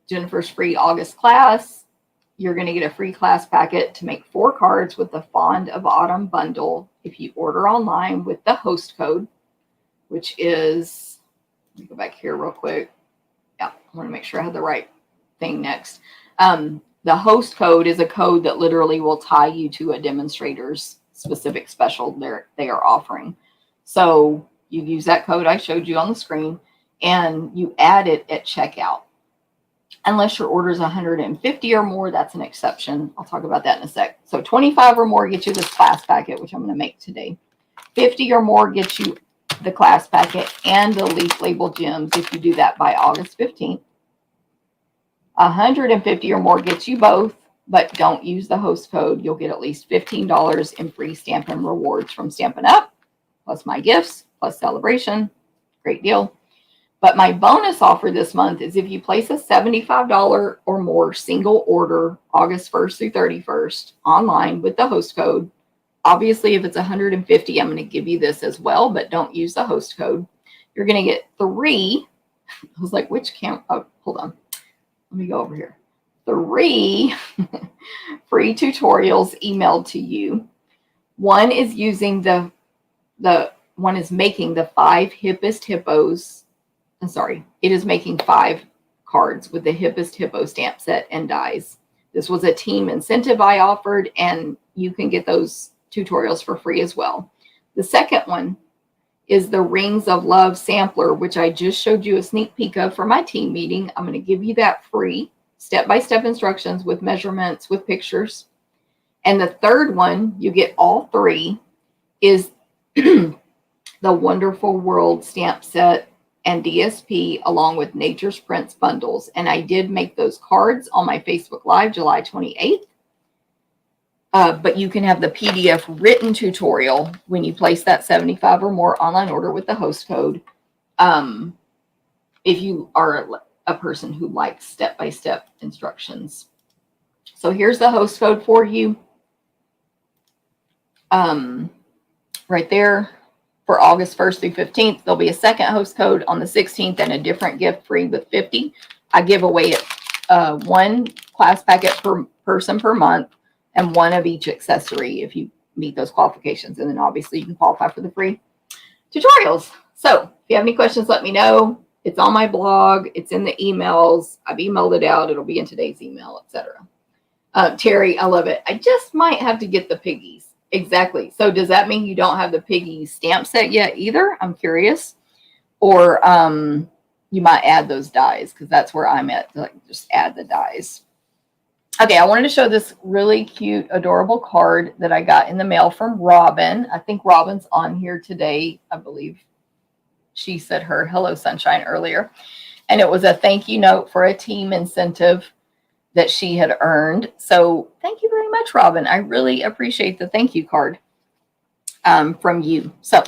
Jennifer's free August class. You're going to get a free class packet to make 4 cards with the Fond of Autumn bundle if you order online with the host code, which is, let me go back here real quick. Yeah, I want to make sure I have the right thing next. The host code is a code that literally will tie you to a demonstrator's specific special they are offering. So you use that code I showed you on the screen, and you add it at checkout. Unless your order is 150 or more, that's an exception. I'll talk about that in a sec. So 25 or more gets you this class packet, which I'm going to make today. 50 or more gets you the class packet and the leaf label gems if you do that by August 15th. 150 or more gets you both, but don't use the host code. You'll get at least $15 in free Stampin' rewards from Stampin' Up, plus my gifts, plus celebration. Great deal. But my bonus offer this month is if you place a $75 or more single order August 1st through 31st online with the host code. Obviously, if it's 150, I'm going to give you this as well, but don't use the host code. You're going to get 3. I was like, which camp? Oh, hold on. Let me go over here. 3 free tutorials emailed to you. One is using one is making the 5 hippest hippos. I'm sorry, it is making 5 cards with the hippest hippo stamp set and dies. This was a team incentive I offered, and you can get those tutorials for free as well. The second one is the Rings of Love sampler, which I just showed you a sneak peek of for my team meeting. I'm going to give you that free, step-by-step instructions with measurements, with pictures. And the third one, you get all 3, is the Wonderful World stamp set and DSP along with Nature's Prints bundles. And I did make those cards on my Facebook Live July 28th. But you can have the PDF written tutorial when you place that 75 or more online order with the host code. If you are a person who likes step-by-step instructions. So here's the host code for you. Right there. For August 1st through 15th, there'll be a second host code on the 16th and a different gift free with 50. I give away 1 class packet per person per month and 1 of each accessory if you meet those qualifications. And then obviously you can qualify for the free tutorials. So if you have any questions, let me know. It's on my blog. It's in the emails. I've emailed it out. It'll be in today's email, etc. Terry, I love it. I just might have to get the piggies. Exactly. So does that mean you don't have the piggy stamp set yet either? I'm curious. Or you might add those dies, because that's where I'm at. Like, just add the dies. Okay, I wanted to show this really cute, adorable card that I got in the mail from Robin. I think Robin's on here today. I believe she said her hello sunshine earlier. And it was a thank you note for a team incentive that she had earned. So thank you very much, Robin. I really appreciate the thank you card from you. So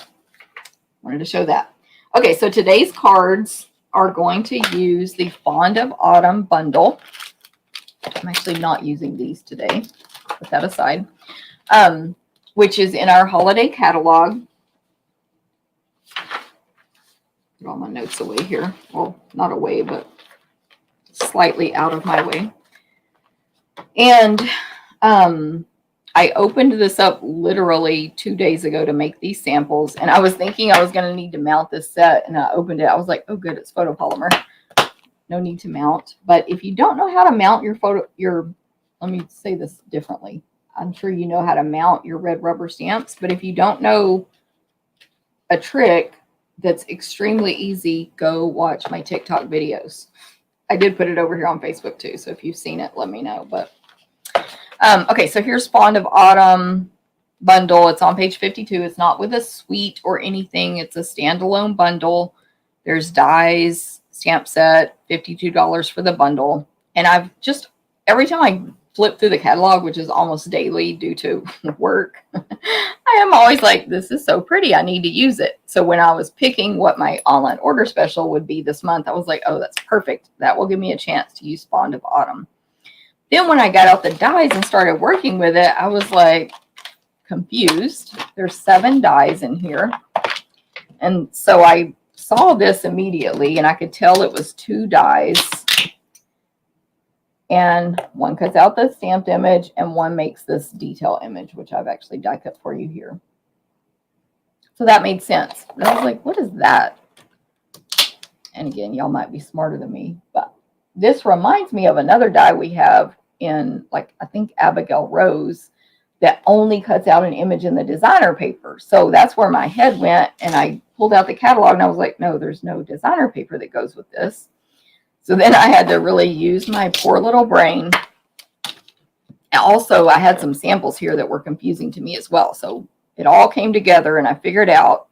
wanted to show that. Okay, so today's cards are going to use the Fond of Autumn bundle. I'm actually not using these today. Put that aside. Which is in our holiday catalog. Get all my notes away here. Well, not away, but slightly out of my way. And I opened this up literally 2 days ago to make these samples. And I was thinking I was going to need to mount this set. And I opened it. I was like, oh, good, it's photopolymer. No need to mount. But if you don't know how to mount let me say this differently. I'm sure you know how to mount your red rubber stamps. But if you don't know a trick that's extremely easy, go watch my TikTok videos. I did put it over here on Facebook too. So if you've seen it, let me know. But okay, so here's Fond of Autumn bundle. It's on page 52. It's not with a suite or anything. It's a standalone bundle. There's dies, stamp set, $52 for the bundle. And I've just, every time I flip through the catalog, which is almost daily due to work, I am always like, this is so pretty. I need to use it. So when I was picking what my online order special would be this month, I was like, oh, that's perfect. That will give me a chance to use Fond of Autumn. Then when I got out the dies and started working with it, I was like confused. There's 7 dies in here. And so I saw this immediately and I could tell it was 2 dies. And one cuts out the stamped image and one makes this detail image, which I've actually die cut for you here. So that made sense. And I was like, what is that? And again, y'all might be smarter than me, but this reminds me of another die we have in, like, I think Abigail Rose, that only cuts out an image in the designer paper. So that's where my head went, and I pulled out the catalog and I was like, no, there's no designer paper that goes with this. So then I had to really use my poor little brain. And also, I had some samples here that were confusing to me as well. So it all came together, and I figured out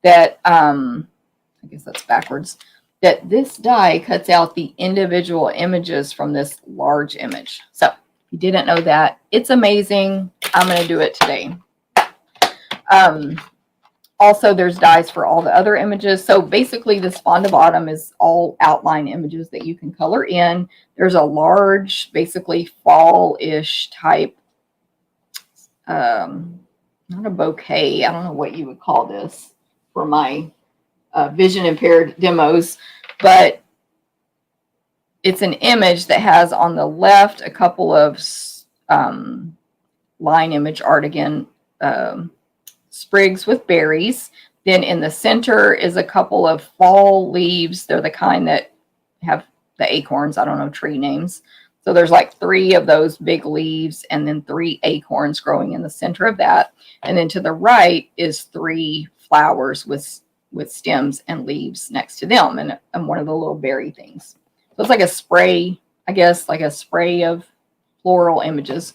that, I guess that's backwards, that this die cuts out the individual images from this large image. So if you didn't know that, it's amazing. I'm going to do it today. Also, there's dies for all the other images. So basically, this Fond of Autumn is all outline images that you can color in. There's a large, basically fall-ish type, not a bouquet. I don't know what you would call this for my vision impaired demos, but it's an image that has on the left a couple of line image art again, sprigs with berries. Then in the center is a couple of fall leaves. They're the kind that have the acorns. I don't know tree names. So there's like 3 of those big leaves and then 3 acorns growing in the center of that. And then to the right is 3 flowers with stems and leaves next to them, and one of the little berry things. So it's like a spray, I guess, like a spray of floral images.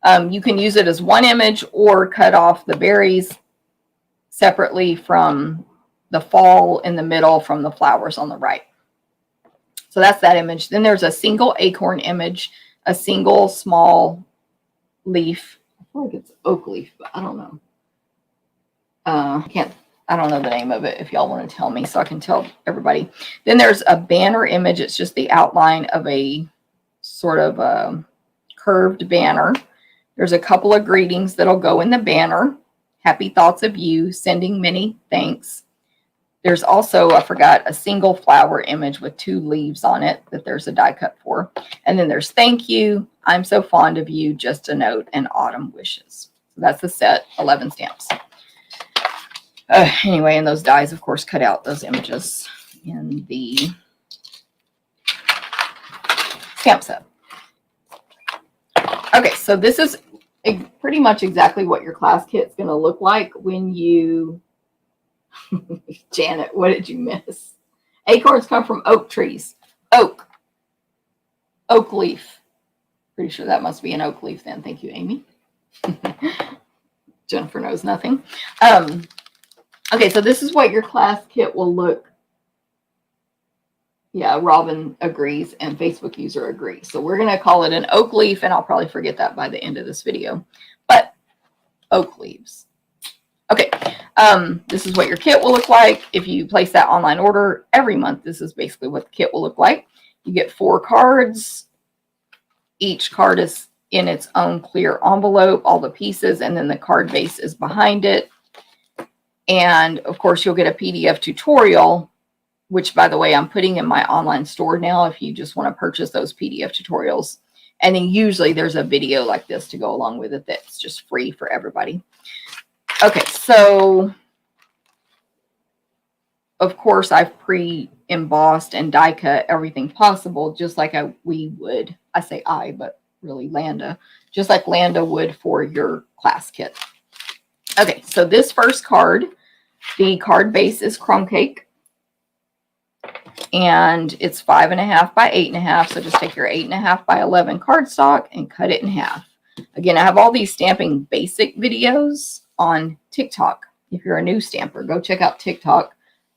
You can use it as one image or cut off the berries separately from the fall in the middle from the flowers on the right. So that's that image. Then there's a single acorn image, a single small leaf. I feel like it's oak leaf, but I don't know. I don't know the name of it if y'all want to tell me so I can tell everybody. Then there's a banner image. It's just the outline of a sort of curved banner. There's a couple of greetings that'll go in the banner. Happy thoughts of you, sending many thanks. There's also, I forgot, a single flower image with 2 leaves on it that there's a die cut for. And then there's thank you, I'm so fond of you, just a note, and autumn wishes. So that's the set, 11 stamps. Anyway, and those dies, of course, cut out those images in the stamp set. Okay, so this is pretty much exactly what your class kit's going to look like when you... Janet, what did you miss? Acorns come from oak trees. Oak. Oak leaf. Pretty sure that must be an oak leaf then. Thank you, Amy. Jennifer knows nothing. Okay, so this is what your class kit will look. Yeah, Robin agrees and Facebook user agrees. So we're going to call it an oak leaf, and I'll probably forget that by the end of this video. But oak leaves. Okay, This is what your kit will look like. If you place that online order every month, this is basically what the kit will look like. You get 4 cards. Each card is in its own clear envelope, all the pieces, and then the card base is behind it. And of course, you'll get a PDF tutorial, which, by the way, I'm putting in my online store now if you just want to purchase those PDF tutorials. And then usually there's a video like this to go along with it that's just free for everybody. Okay, so of course I've pre-embossed and die cut everything possible, just like we would. I say I, but really Landa, just like Landa would for your class kit. Okay, so this first card, the card base is crumb cake, and it's 5.5 by 8.5. So just take your 8.5 by 11 cardstock and cut it in half. Again, I have all these stamping basic videos on TikTok. If you're a new stamper, go check out TikTok.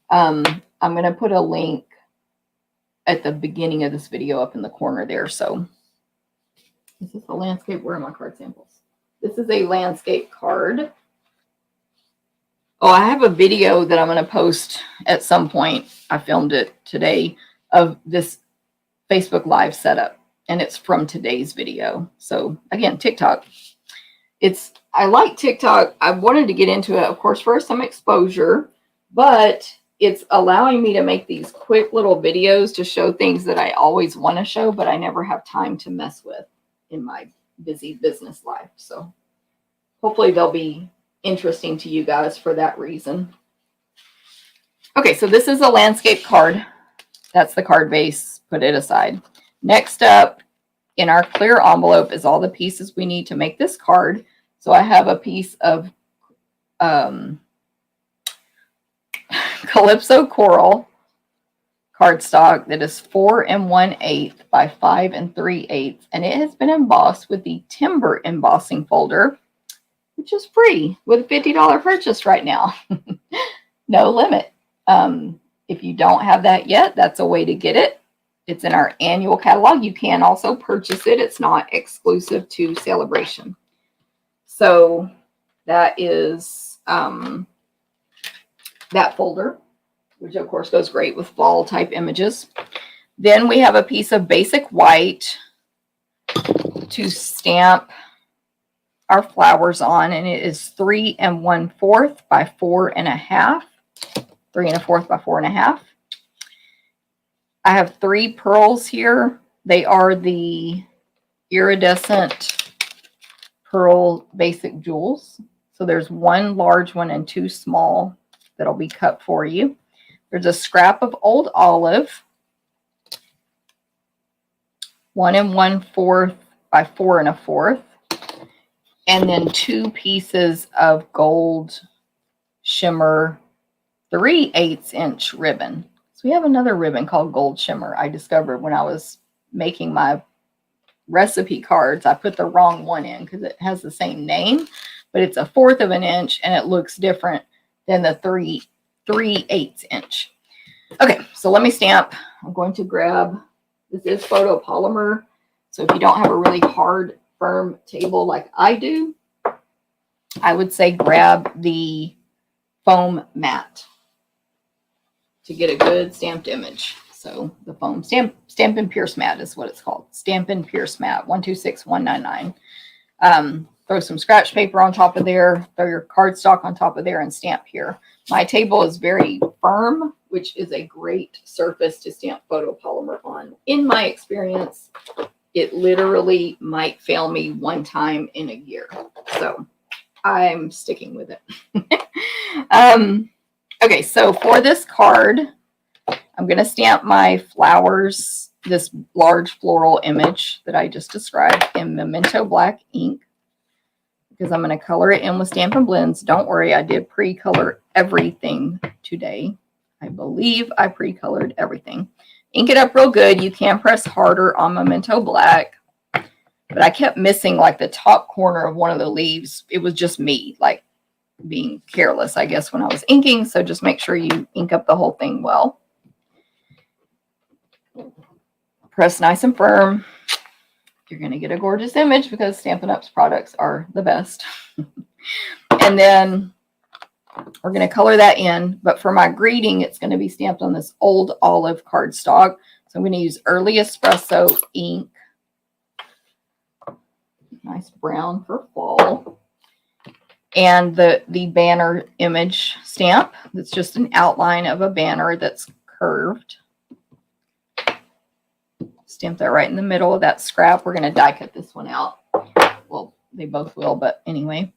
I'm going to put a link at the beginning of this video up in the corner there. So is this a landscape? Where are my card samples? This is a landscape card. Oh, I have a video that I'm going to post at some point. I filmed it today of this Facebook Live setup, and it's from today's video. So again, TikTok. I like TikTok. I wanted to get into it, of course, for some exposure, but it's allowing me to make these quick little videos to show things that I always want to show, but I never have time to mess with in my busy business life. So hopefully they'll be interesting to you guys for that reason. Okay, so this is a landscape card. That's the card base. Put it aside. Next up in our clear envelope is all the pieces we need to make this card. So I have a piece of Calypso Coral cardstock that is 4 1/8 by 5 3/8, and it has been embossed with the Timber embossing folder, which is free with a $50 purchase right now. No limit. If you don't have that yet, that's a way to get it. It's in our annual catalog. You can also purchase it. It's not exclusive to Celebration. So that is that folder, which of course goes great with fall type images. Then we have a piece of basic white to stamp our flowers on, and it is 3 1/4 by 4 1/2. 3 1/4 by 4 1/2. I have 3 pearls here. They are the iridescent pearl basic jewels. So there's 1 large one and 2 small that'll be cut for you. There's a scrap of old olive, 1 1/4 by 4 1/4, and then 2 pieces of gold shimmer 3/8 inch ribbon. So we have another ribbon called Gold Shimmer. I discovered when I was making my recipe cards, I put the wrong one in because it has the same name, but it's 1/4 of an inch and it looks different than the 3/8 inch. Okay, so let me stamp. I'm going to grab, this is photopolymer. So if you don't have a really hard, firm table like I do, I would say grab the foam mat to get a good stamped image. So the foam Stampin' Pierce mat is what it's called. Stampin' Pierce mat 126199. Throw some scratch paper on top of there, throw your cardstock on top of there, and stamp here. My table is very firm, which is a great surface to stamp photopolymer on. In my experience, it literally might fail me 1 time in a year. So I'm sticking with it. Okay, so for this card, I'm going to stamp my flowers, this large floral image that I just described, in Memento Black ink, because I'm going to color it in with Stampin' Blends. Don't worry, I did pre-color everything today. I believe I pre-colored everything. Ink it up real good. You can press harder on Memento Black, but I kept missing like the top corner of one of the leaves. It was just me, like, being careless, I guess, when I was inking. So just make sure you ink up the whole thing well. Press nice and firm. You're going to get a gorgeous image because Stampin' Up's products are the best. And then we're going to color that in. But for my greeting, it's going to be stamped on this Old Olive cardstock. So I'm going to use Early Espresso ink. Nice brown for fall. And the banner image stamp. That's just an outline of a banner that's curved. Stamp that right in the middle of that scrap. We're going to die cut this one out. Well, they both will, but anyway.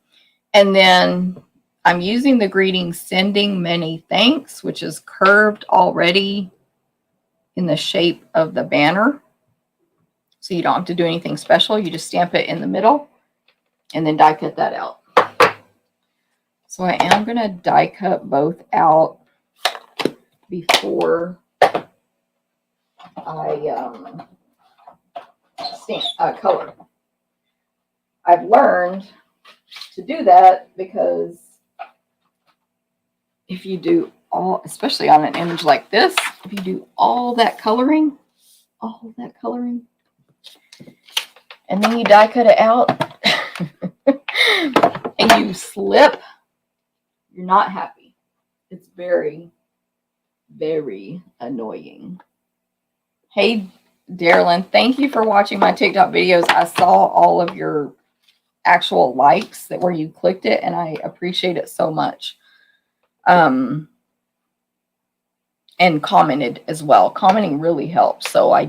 And then I'm using the greeting Sending Many Thanks, which is curved already in the shape of the banner. So you don't have to do anything special. You just stamp it in the middle and then die cut that out. So I am going to die cut both out before I color. I've learned to do that because if you do all, especially on an image like this, if you do all that coloring, and then you die cut it out and you slip, you're not happy. It's very, very annoying. Hey, Darylyn, thank you for watching my TikTok videos. I saw all of your actual likes that where you clicked it, and I appreciate it so much. And commented as well. Commenting really helps. So I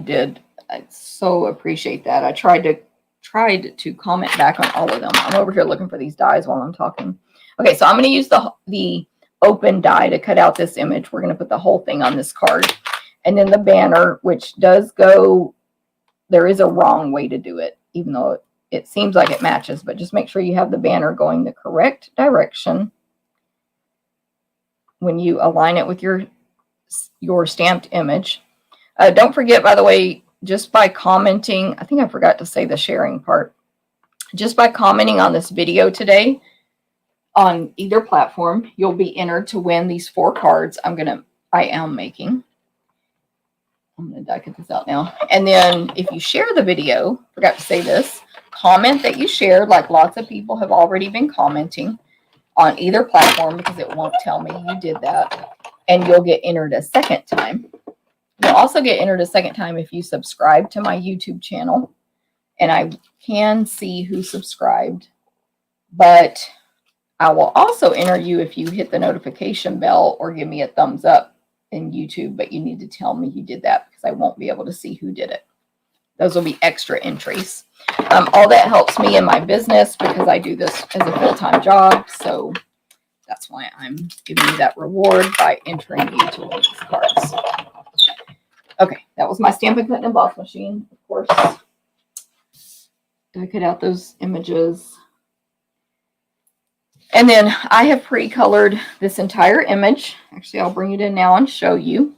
so appreciate that. I tried to comment back on all of them. I'm over here looking for these dies while I'm talking. Okay, so I'm going to use the open die to cut out this image. We're going to put the whole thing on this card. And then the banner, which does go, there is a wrong way to do it, even though it seems like it matches, but just make sure you have the banner going the correct direction when you align it with your stamped image. Don't forget, by the way, just by commenting, I think I forgot to say the sharing part. Just by commenting on this video today on either platform, you'll be entered to win these 4 cards I am making. I'm going to die cut this out now. And then if you share the video, forgot to say this, comment that you shared, like lots of people have already been commenting on either platform because it won't tell me you did that. And you'll get entered a second time. You'll also get entered a second time if you subscribe to my YouTube channel. And I can see who subscribed. But I will also enter you if you hit the notification bell or give me a thumbs up in YouTube, but you need to tell me you did that because I won't be able to see who did it. Those will be extra entries. All that helps me in my business because I do this as a full-time job. So that's why I'm giving you that reward by entering you to win these cards. Okay, that was my Stampin' Cut and Emboss machine, of course. I cut out those images. And then I have pre-colored this entire image. Actually, I'll bring it in now and show you.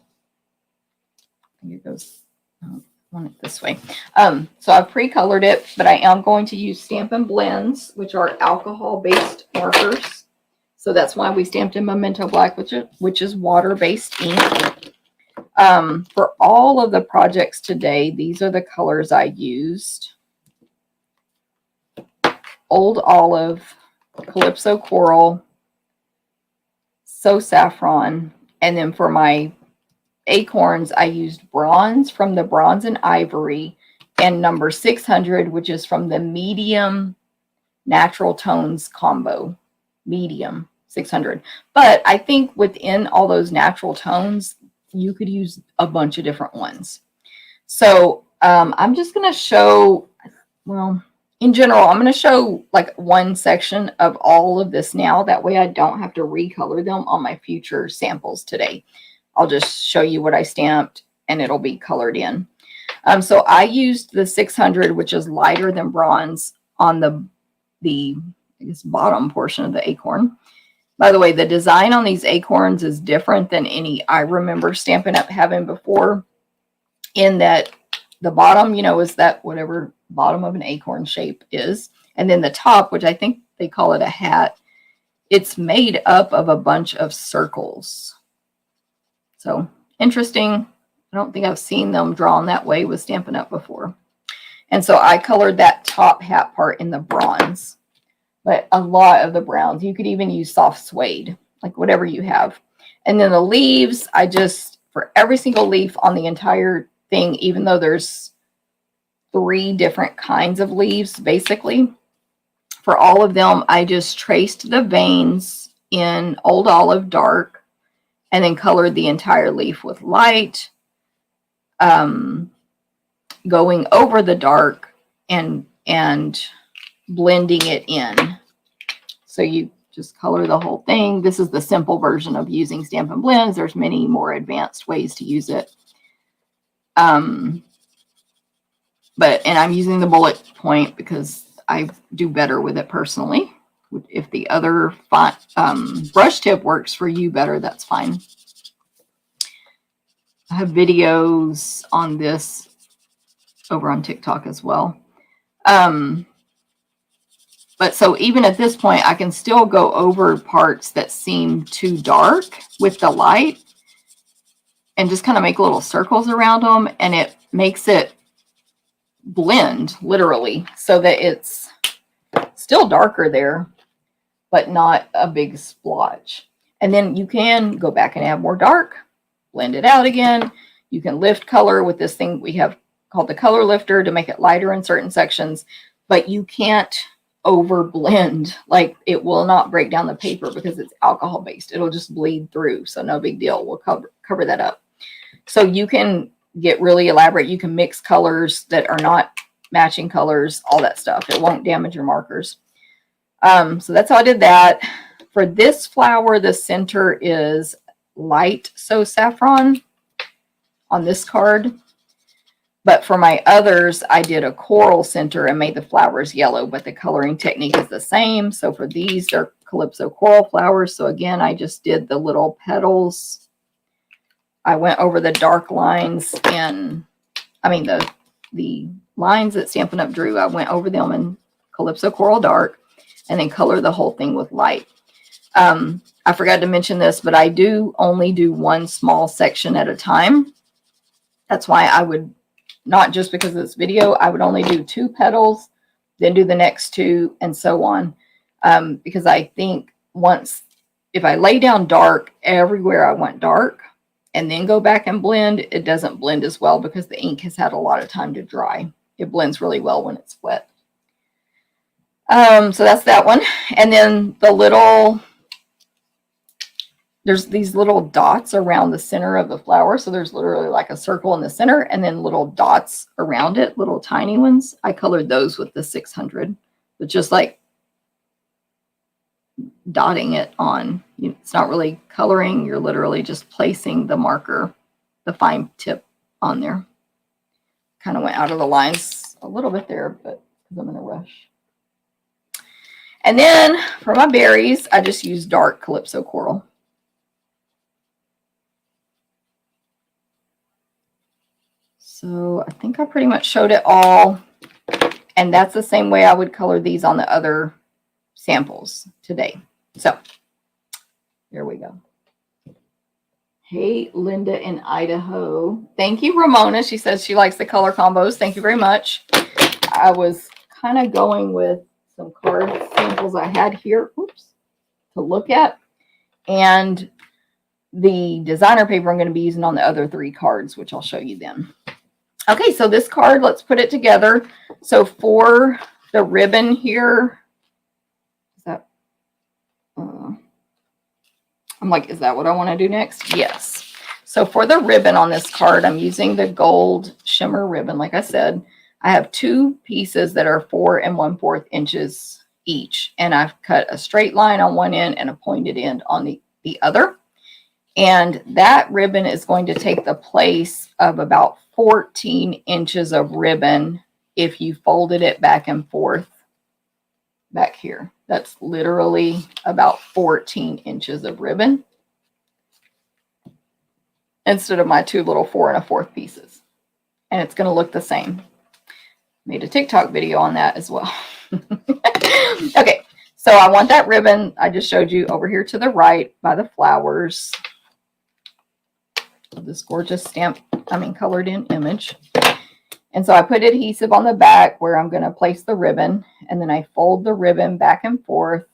Here it goes. I want it this way. So I've pre-colored it, but I am going to use Stampin' Blends, which are alcohol-based markers. So that's why we stamped in Memento Black, which is water-based ink. For all of the projects today, these are the colors I used. Old Olive, Calypso Coral, So Saffron, and then for my acorns, I used bronze from the Bronze and Ivory, and number 600, which is from the Medium Natural Tones combo. Medium 600. But I think within all those natural tones, you could use a bunch of different ones. So I'm just going to show, well, in general, I'm going to show like one section of all of this now. That way I don't have to recolor them on my future samples today. I'll just show you what I stamped and it'll be colored in. So I used the 600, which is lighter than bronze, on the I guess, bottom portion of the acorn. By the way, the design on these acorns is different than any I remember Stampin' Up having before, in that the bottom, is that whatever bottom of an acorn shape is. And then the top, which I think they call it a hat, it's made up of a bunch of circles. So interesting. I don't think I've seen them drawn that way with Stampin' Up before. And so I colored that top hat part in the bronze. But a lot of the browns, you could even use soft suede. like whatever you have. And then the leaves, I just, for every single leaf on the entire thing, even though there's 3 different kinds of leaves, basically, for all of them, I just traced the veins in Old Olive Dark and then colored the entire leaf with light, going over the dark and blending it in. So you just color the whole thing. This is the simple version of using Stampin' Blends. There's many more advanced ways to use it. And I'm using the bullet point because I do better with it personally. If the other brush tip works for you better, that's fine. I have videos on this over on TikTok as well. But so even at this point, I can still go over parts that seem too dark with the light and just kind of make little circles around them, and it makes it blend literally so that it's still darker there, but not a big splotch. And then you can go back and add more dark, blend it out again. You can lift color with this thing we have called the color lifter to make it lighter in certain sections, but you can't over blend. Like, it will not break down the paper because it's alcohol based. It'll just bleed through. So no big deal. We'll cover that up. So you can get really elaborate. You can mix colors that are not matching colors, all that stuff. It won't damage your markers. So that's how I did that. For this flower, the center is light So Saffron on this card. But for my others, I did a coral center and made the flowers yellow, but the coloring technique is the same. So for these, they're Calypso coral flowers. So again, I just did the little petals. I went over the dark lines and, the lines that Stampin' Up! Drew, I went over them in Calypso Coral Dark and then color the whole thing with light. I forgot to mention this, but I do only do one small section at a time. That's why I would, not just because of this video, I would only do 2 petals, then do the next 2, and so on. Because I think if I lay down dark everywhere I want dark, and then go back and blend, it doesn't blend as well because the ink has had a lot of time to dry. It blends really well when it's wet. So that's that one. And then there's these little dots around the center of the flower. So there's literally like a circle in the center and then little dots around it, little tiny ones. I colored those with the 600, but just like dotting it on. It's not really coloring. You're literally just placing the marker, the fine tip on there. Kind of went out of the lines a little bit there, but because I'm in a rush. And then for my berries, I just used dark Calypso Coral. So I think I pretty much showed it all. And that's the same way I would color these on the other samples today. So there we go. Hey, Linda in Idaho. Thank you, Ramona. She says she likes the color combos. Thank you very much. I was kind of going with some card samples I had here, to look at. And the designer paper I'm going to be using on the other 3 cards, which I'll show you then. Okay, so this card, let's put it together. So for the ribbon here, is that, I'm like, is that what I want to do next? Yes. So for the ribbon on this card, I'm using the gold shimmer ribbon. Like I said, I have 2 pieces that are 4 1/4 inches each. And I've cut a straight line on one end and a pointed end on the other. And that ribbon is going to take the place of about 14 inches of ribbon if you folded it back and forth back here. That's literally about 14 inches of ribbon instead of my 2 little 4 1/4 pieces. And it's going to look the same. Made a TikTok video on that as well. Okay, so I want that ribbon I just showed you over here to the right by the flowers. This gorgeous colored in image. And so I put adhesive on the back where I'm going to place the ribbon, and then I fold the ribbon back and forth,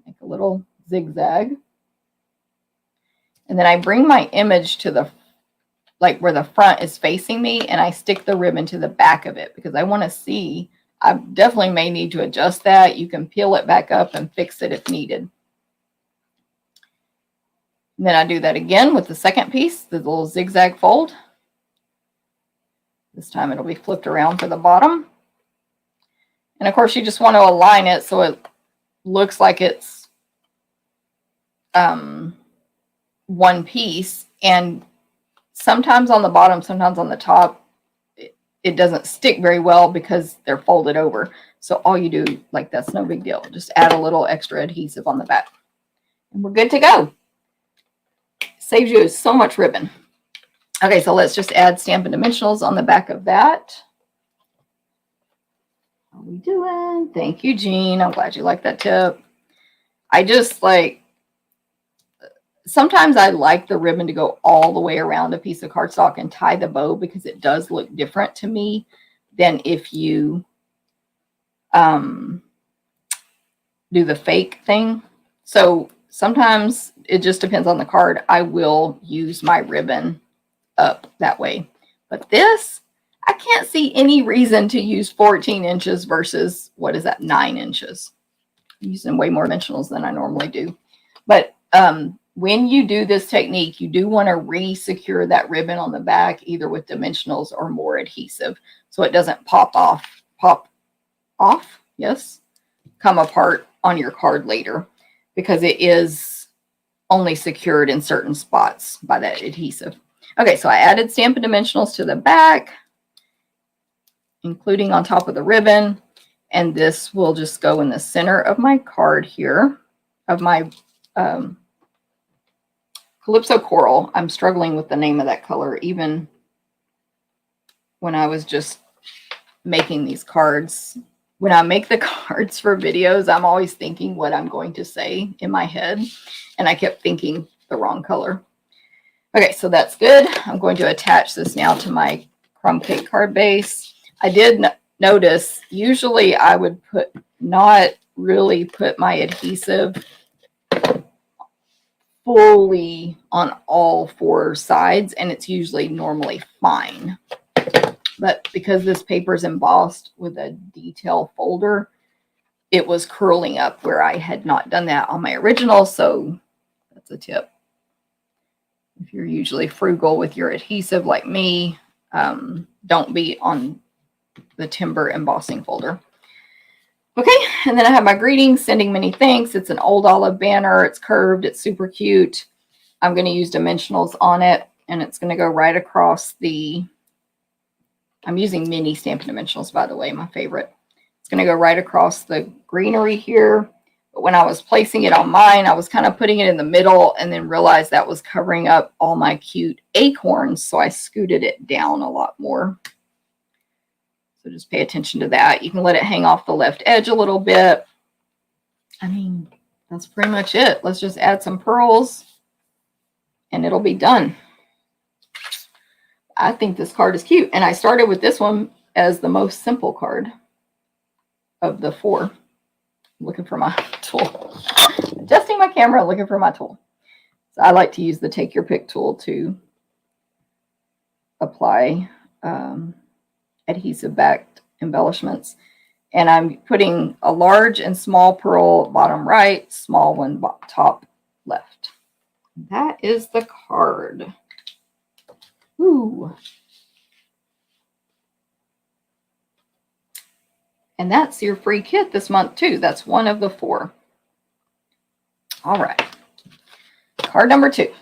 make a little zigzag. And then I bring my image to the, like where the front is facing me, and I stick the ribbon to the back of it because I want to see. I definitely may need to adjust that. You can peel it back up and fix it if needed. And then I do that again with the second piece, the little zigzag fold. This time it'll be flipped around for the bottom. And of course you just want to align it so it looks like it's one piece. And sometimes on the bottom, sometimes on the top, it doesn't stick very well because they're folded over. So all you do, like, that's no big deal. Just add a little extra adhesive on the back. And we're good to go. Saves you so much ribbon. Okay, so let's just add Stampin' Dimensionals on the back of that. How are we doing? Thank you, Jean. I'm glad you like that tip. I just like, sometimes I like the ribbon to go all the way around a piece of cardstock and tie the bow because it does look different to me than if you do the fake thing. So sometimes it just depends on the card. I will use my ribbon up that way. But this, I can't see any reason to use 14 inches versus, what is that, 9 inches. I'm using way more dimensionals than I normally do. But when you do this technique, you do want to re-secure that ribbon on the back, either with dimensionals or more adhesive, so it doesn't pop off, yes, come apart on your card later, because it is only secured in certain spots by that adhesive. Okay, so I added Stampin' Dimensionals to the back, including on top of the ribbon, and this will just go in the center of my card here, of my Calypso Coral. I'm struggling with the name of that color, even when I was just making these cards. When I make the cards for videos, I'm always thinking what I'm going to say in my head, and I kept thinking the wrong color. Okay, so that's good. I'm going to attach this now to my crumb cake card base. I did notice, usually I would not really put my adhesive fully on all 4 sides, and it's usually normally fine. But because this paper is embossed with a detail folder, it was curling up where I had not done that on my original. So that's a tip. If you're usually frugal with your adhesive like me, don't be on the timber embossing folder. Okay, and then I have my greetings, sending many thanks. It's an old olive banner. It's curved. It's super cute. I'm going to use dimensionals on it, and it's going to go right across the, I'm using mini Stampin' Dimensionals, by the way, my favorite. It's going to go right across the greenery here. But when I was placing it on mine, I was kind of putting it in the middle and then realized that was covering up all my cute acorns. So I scooted it down a lot more. So just pay attention to that. You can let it hang off the left edge a little bit. I mean, that's pretty much it. Let's just add some pearls and it'll be done. I think this card is cute. And I started with this one as the most simple card of the 4. I'm looking for my tool. Adjusting my camera, looking for my tool. So I like to use the take your pick tool to apply adhesive backed embellishments. And I'm putting a large and small pearl bottom right, small one top left. That is the card. Ooh. And that's your free kit this month too. That's one of the 4. All right. Card number 2.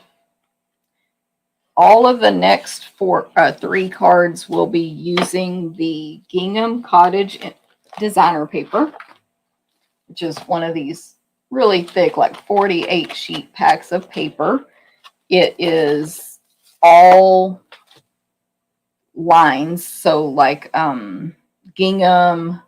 All of the next 3 cards will be using the Gingham Cottage designer paper, which is one of these really thick, like 48 sheet packs of paper. It is all lines, so like gingham,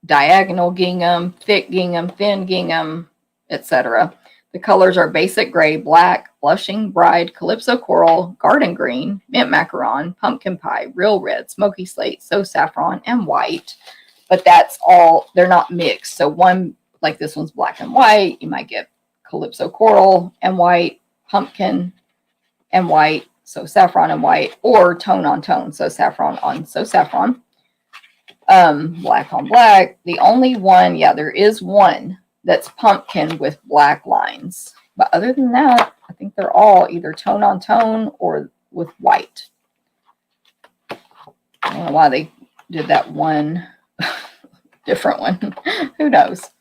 diagonal gingham, thick gingham, thin gingham, etc. The colors are basic gray, black, blushing bride, calypso coral, garden green, mint macaron, pumpkin pie, real red, smoky slate, so saffron, and white. But that's all, they're not mixed. So one, like this one's black and white, you might get calypso coral and white, pumpkin and white, so saffron and white, or tone on tone, so saffron on so saffron. Black on black. The only one, yeah, there is one that's pumpkin with black lines. But other than that, I think they're all either tone on tone or with white. I don't know why they did that one different one. Who knows?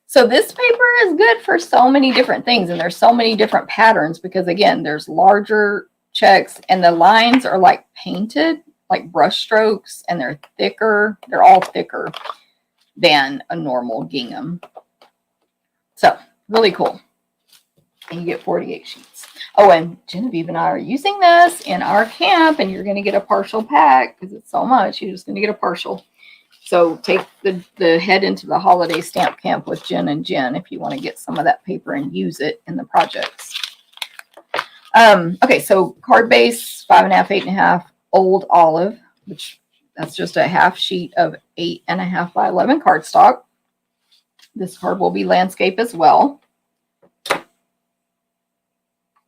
So this paper is good for so many different things, and there's so many different patterns because, again, there's larger checks, and the lines are like painted, like brush strokes, and they're thicker. They're all thicker than a normal gingham. So really cool. And you get 48 sheets. Oh, and Genevieve and I are using this in our camp, and you're going to get a partial pack because it's so much. You're just going to get a partial. So take the head into the holiday stamp camp with Jen and Jen if you want to get some of that paper and use it in the projects. Okay, so card base, 5.5, 8.5, old olive, which that's just a half sheet of 8.5 by 11 cardstock. This card will be landscape as well.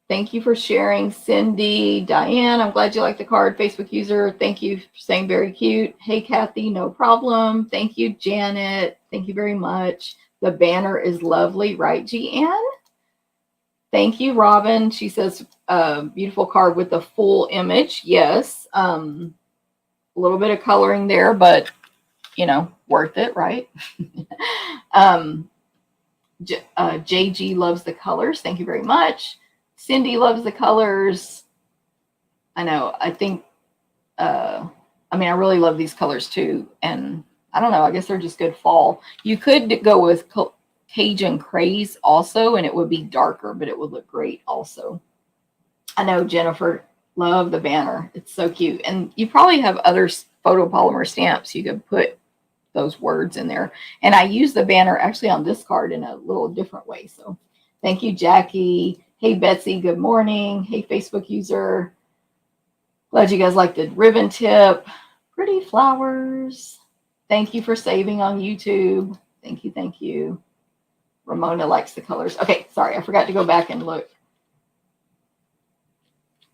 Thank you for sharing, Cindy. Diane, I'm glad you like the card. Facebook user, thank you for saying very cute. Hey, Kathy, no problem. Thank you, Janet. Thank you very much. The banner is lovely, right, G-Ann? Thank you, Robin. She says, beautiful card with the full image. Yes. A little bit of coloring there, but, you know, worth it, right? JG loves the colors. Thank you very much. Cindy loves the colors. I know. I think, I mean, I really love these colors too. And I don't know. I guess they're just good fall. You could go with Cajun Craze also, and it would be darker, but it would look great also. I know Jennifer loved the banner. It's so cute. And you probably have other photopolymer stamps. You could put those words in there. And I use the banner actually on this card in a little different way. So thank you, Jackie. Hey, Betsy, good morning. Hey, Facebook user. Glad you guys liked the ribbon tip. Pretty flowers. Thank you for saving on YouTube. Thank you, thank you. Ramona likes the colors. Okay, sorry, I forgot to go back and look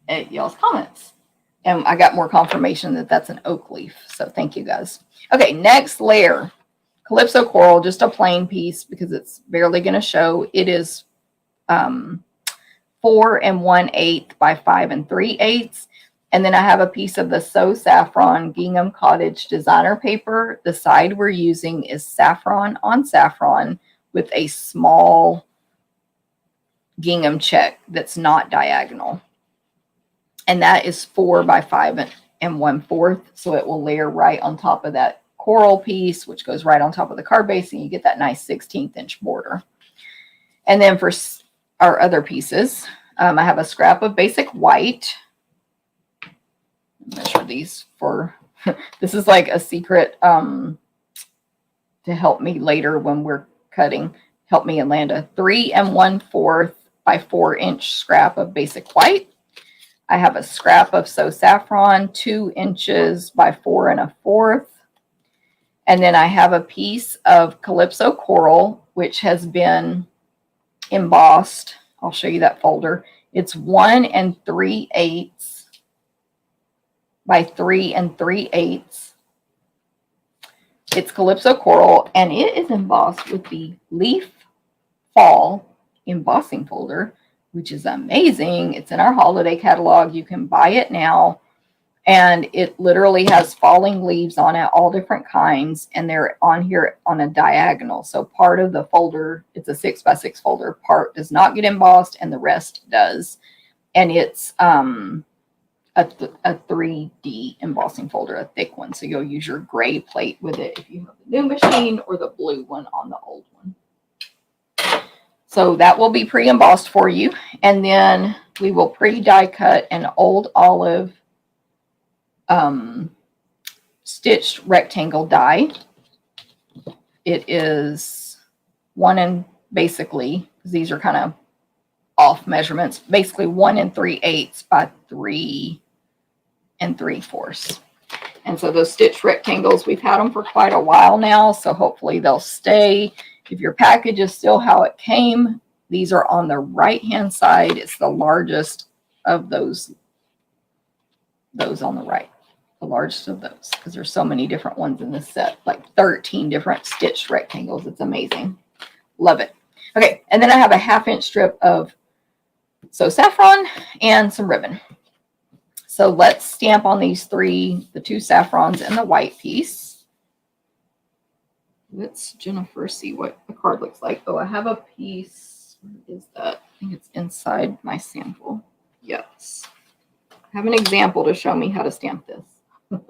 at y'all's comments. And I got more confirmation that that's an oak leaf. So thank you, guys. Okay, next layer. Calypso Coral, just a plain piece because it's barely going to show. It is 4 1/8 by 5 3/8. And then I have a piece of the So Saffron Gingham Cottage designer paper. The side we're using is saffron on saffron with a small gingham check that's not diagonal. And that is 4 by 5 1/4. So it will layer right on top of that coral piece, which goes right on top of the card base, and you get that nice 16th inch border. And then for our other pieces, I have a scrap of basic white. Measure these for, this is like a secret to help me later when we're cutting. Help me and Landa. 3 1/4 by 4 inch scrap of basic white. I have a scrap of So Saffron, 2 inches by 4 1/4. And then I have a piece of Calypso Coral, which has been embossed. I'll show you that folder. It's 1 3/8 by 3 3/8. It's Calypso Coral, and it is embossed with the Leaf Fall embossing folder, which is amazing. It's in our holiday catalog. You can buy it now, and it literally has falling leaves on it, all different kinds, and they're on here on a diagonal. So part of the folder, it's a 6 by 6 folder, part does not get embossed and the rest does. And it's a 3D embossing folder, a thick one. So you'll use your gray plate with it if you have the new machine, or the blue one on the old one. So that will be pre-embossed for you. And then we will pre-die cut an old olive stitched rectangle die. It is 1 basically, these are kind of off measurements, basically 1 3/8 by 3 3/4. And so those stitched rectangles, we've had them for quite a while now, so hopefully they'll stay. If your package is still how it came, these are on the right hand side. It's the largest of those on the right, the largest of those, because there's so many different ones in this set, like 13 different stitched rectangles. It's amazing. Love it. Okay, and then I have a 1/2 inch strip of So saffron and some ribbon. So let's stamp on these three, the 2 saffrons and the white piece. Let's, Jennifer, see what the card looks like. Oh, I have a piece. Where is that? I think it's inside my sample. Yes. I have an example to show me how to stamp this.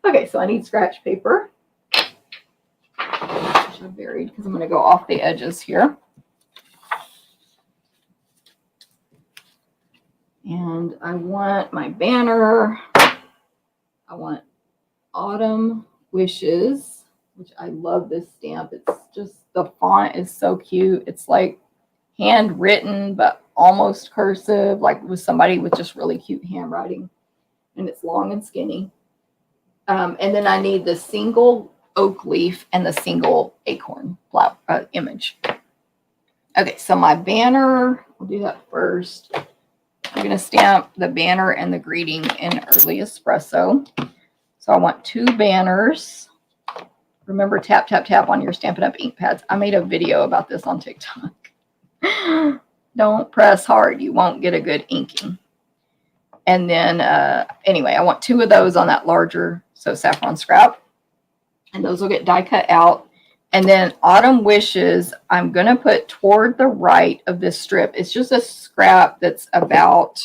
Okay, so I need scratch paper, which I buried because I'm going to go off the edges here. And I want my banner. I want Autumn Wishes, which I love this stamp. It's just, the font is so cute. It's like handwritten, but almost cursive, like with somebody with just really cute handwriting. And it's long and skinny. And then I need the single oak leaf and the single acorn flower image. Okay, so my banner, I'll do that first. I'm going to stamp the banner and the greeting in early espresso. So I want 2 banners. Remember, tap, tap, tap on your Stampin' Up! Ink pads. I made a video about this on TikTok. Don't press hard. You won't get a good inking. And then, anyway, I want 2 of those on that larger So Saffron scrap. And those will get die cut out. And then Autumn Wishes, I'm going to put toward the right of this strip. It's just a scrap that's about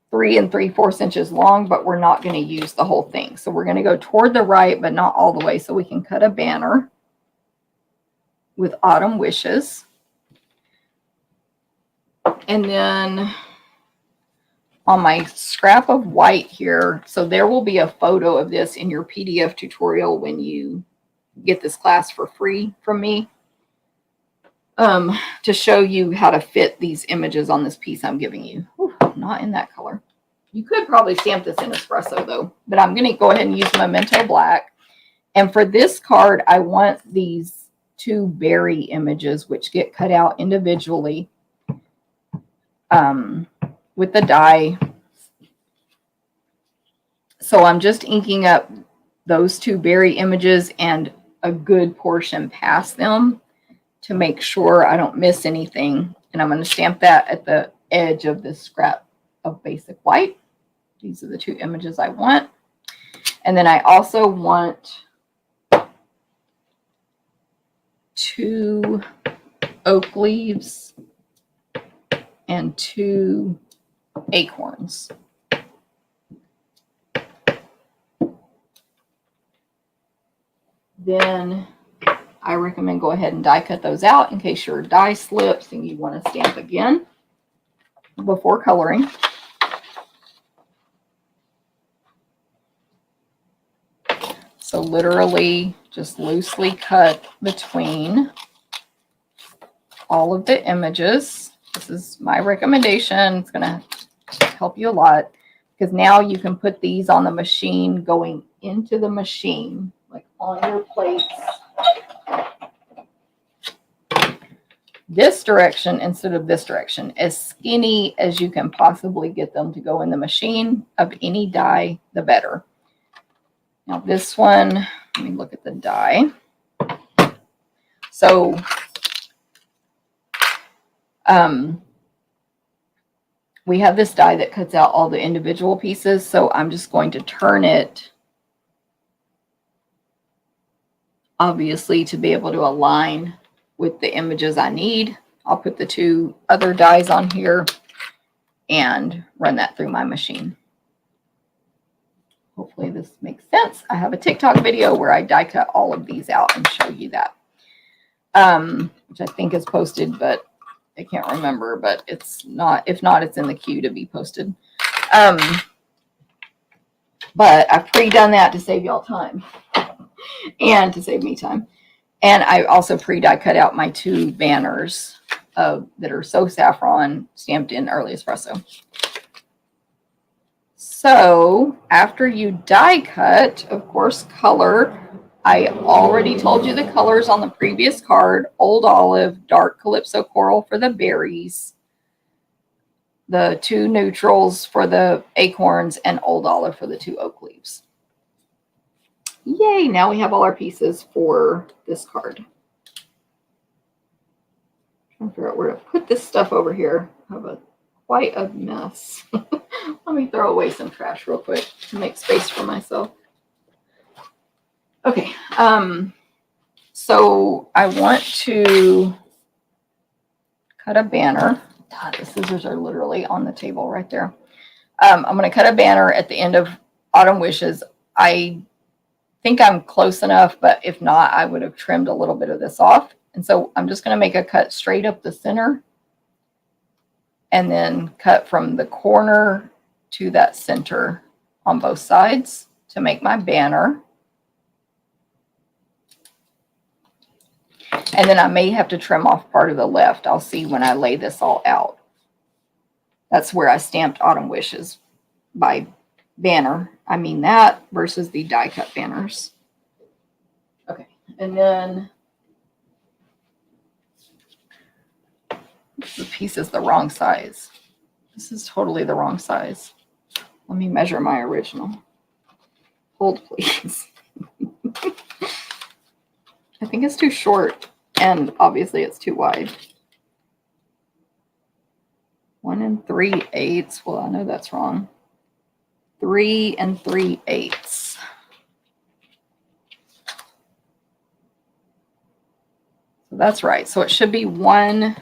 3 3/4 inches long, but we're not going to use the whole thing. So we're going to go toward the right, but not all the way, so we can cut a banner with Autumn Wishes. And then on my scrap of white here, so there will be a photo of this in your PDF tutorial when you get this class for free from me, to show you how to fit these images on this piece I'm giving you. Whew, not in that color. You could probably stamp this in espresso though, but I'm going to go ahead and use Memento Black. And for this card, I want these 2 berry images, which get cut out individually with the die. So I'm just inking up those 2 berry images and a good portion past them to make sure I don't miss anything. And I'm going to stamp that at the edge of this scrap of basic white. These are the 2 images I want. And then I also want 2 oak leaves and 2 acorns. Then I recommend go ahead and die cut those out in case your die slips and you want to stamp again before coloring. So literally just loosely cut between all of the images. This is my recommendation. It's going to help you a lot because now you can put these on the machine going into the machine, like on your plates, this direction instead of this direction, as skinny as you can possibly get them to go in the machine of any die, the better. Now this one, let me look at the die. So we have this die that cuts out all the individual pieces, so I'm just going to turn it, obviously, to be able to align with the images I need. I'll put the 2 other dies on here and run that through my machine. Hopefully this makes sense. I have a TikTok video where I die cut all of these out and show you that, which I think is posted, but I can't remember, but it's not. If not, it's in the queue to be posted. But I've pre-done that to save y'all time and to save me time. And I also pre-die cut out my 2 banners that are So Saffron stamped in Early Espresso. So after you die cut, of course, color. I already told you the colors on the previous card: Old Olive, Dark Calypso Coral for the berries, the 2 neutrals for the acorns, and Old Olive for the 2 oak leaves. Yay, now we have all our pieces for this card. Trying to figure out where to put this stuff over here. I have quite a mess. Let me throw away some trash real quick to make space for myself. Okay, so I want to cut a banner. God, the scissors are literally on the table right there. I'm going to cut a banner at the end of Autumn Wishes. I think I'm close enough, but if not, I would have trimmed a little bit of this off. And so I'm just going to make a cut straight up the center and then cut from the corner to that center on both sides to make my banner. And then I may have to trim off part of the left. I'll see when I lay this all out. That's where I stamped Autumn Wishes by banner. I mean that versus the die cut banners. Okay, and then the piece is the wrong size. This is totally the wrong size. Let me measure my original. Hold, please. I think it's too short, and obviously it's too wide. 1 3/8. Well, I know that's wrong. 3 3/8. So that's right. So it should be 1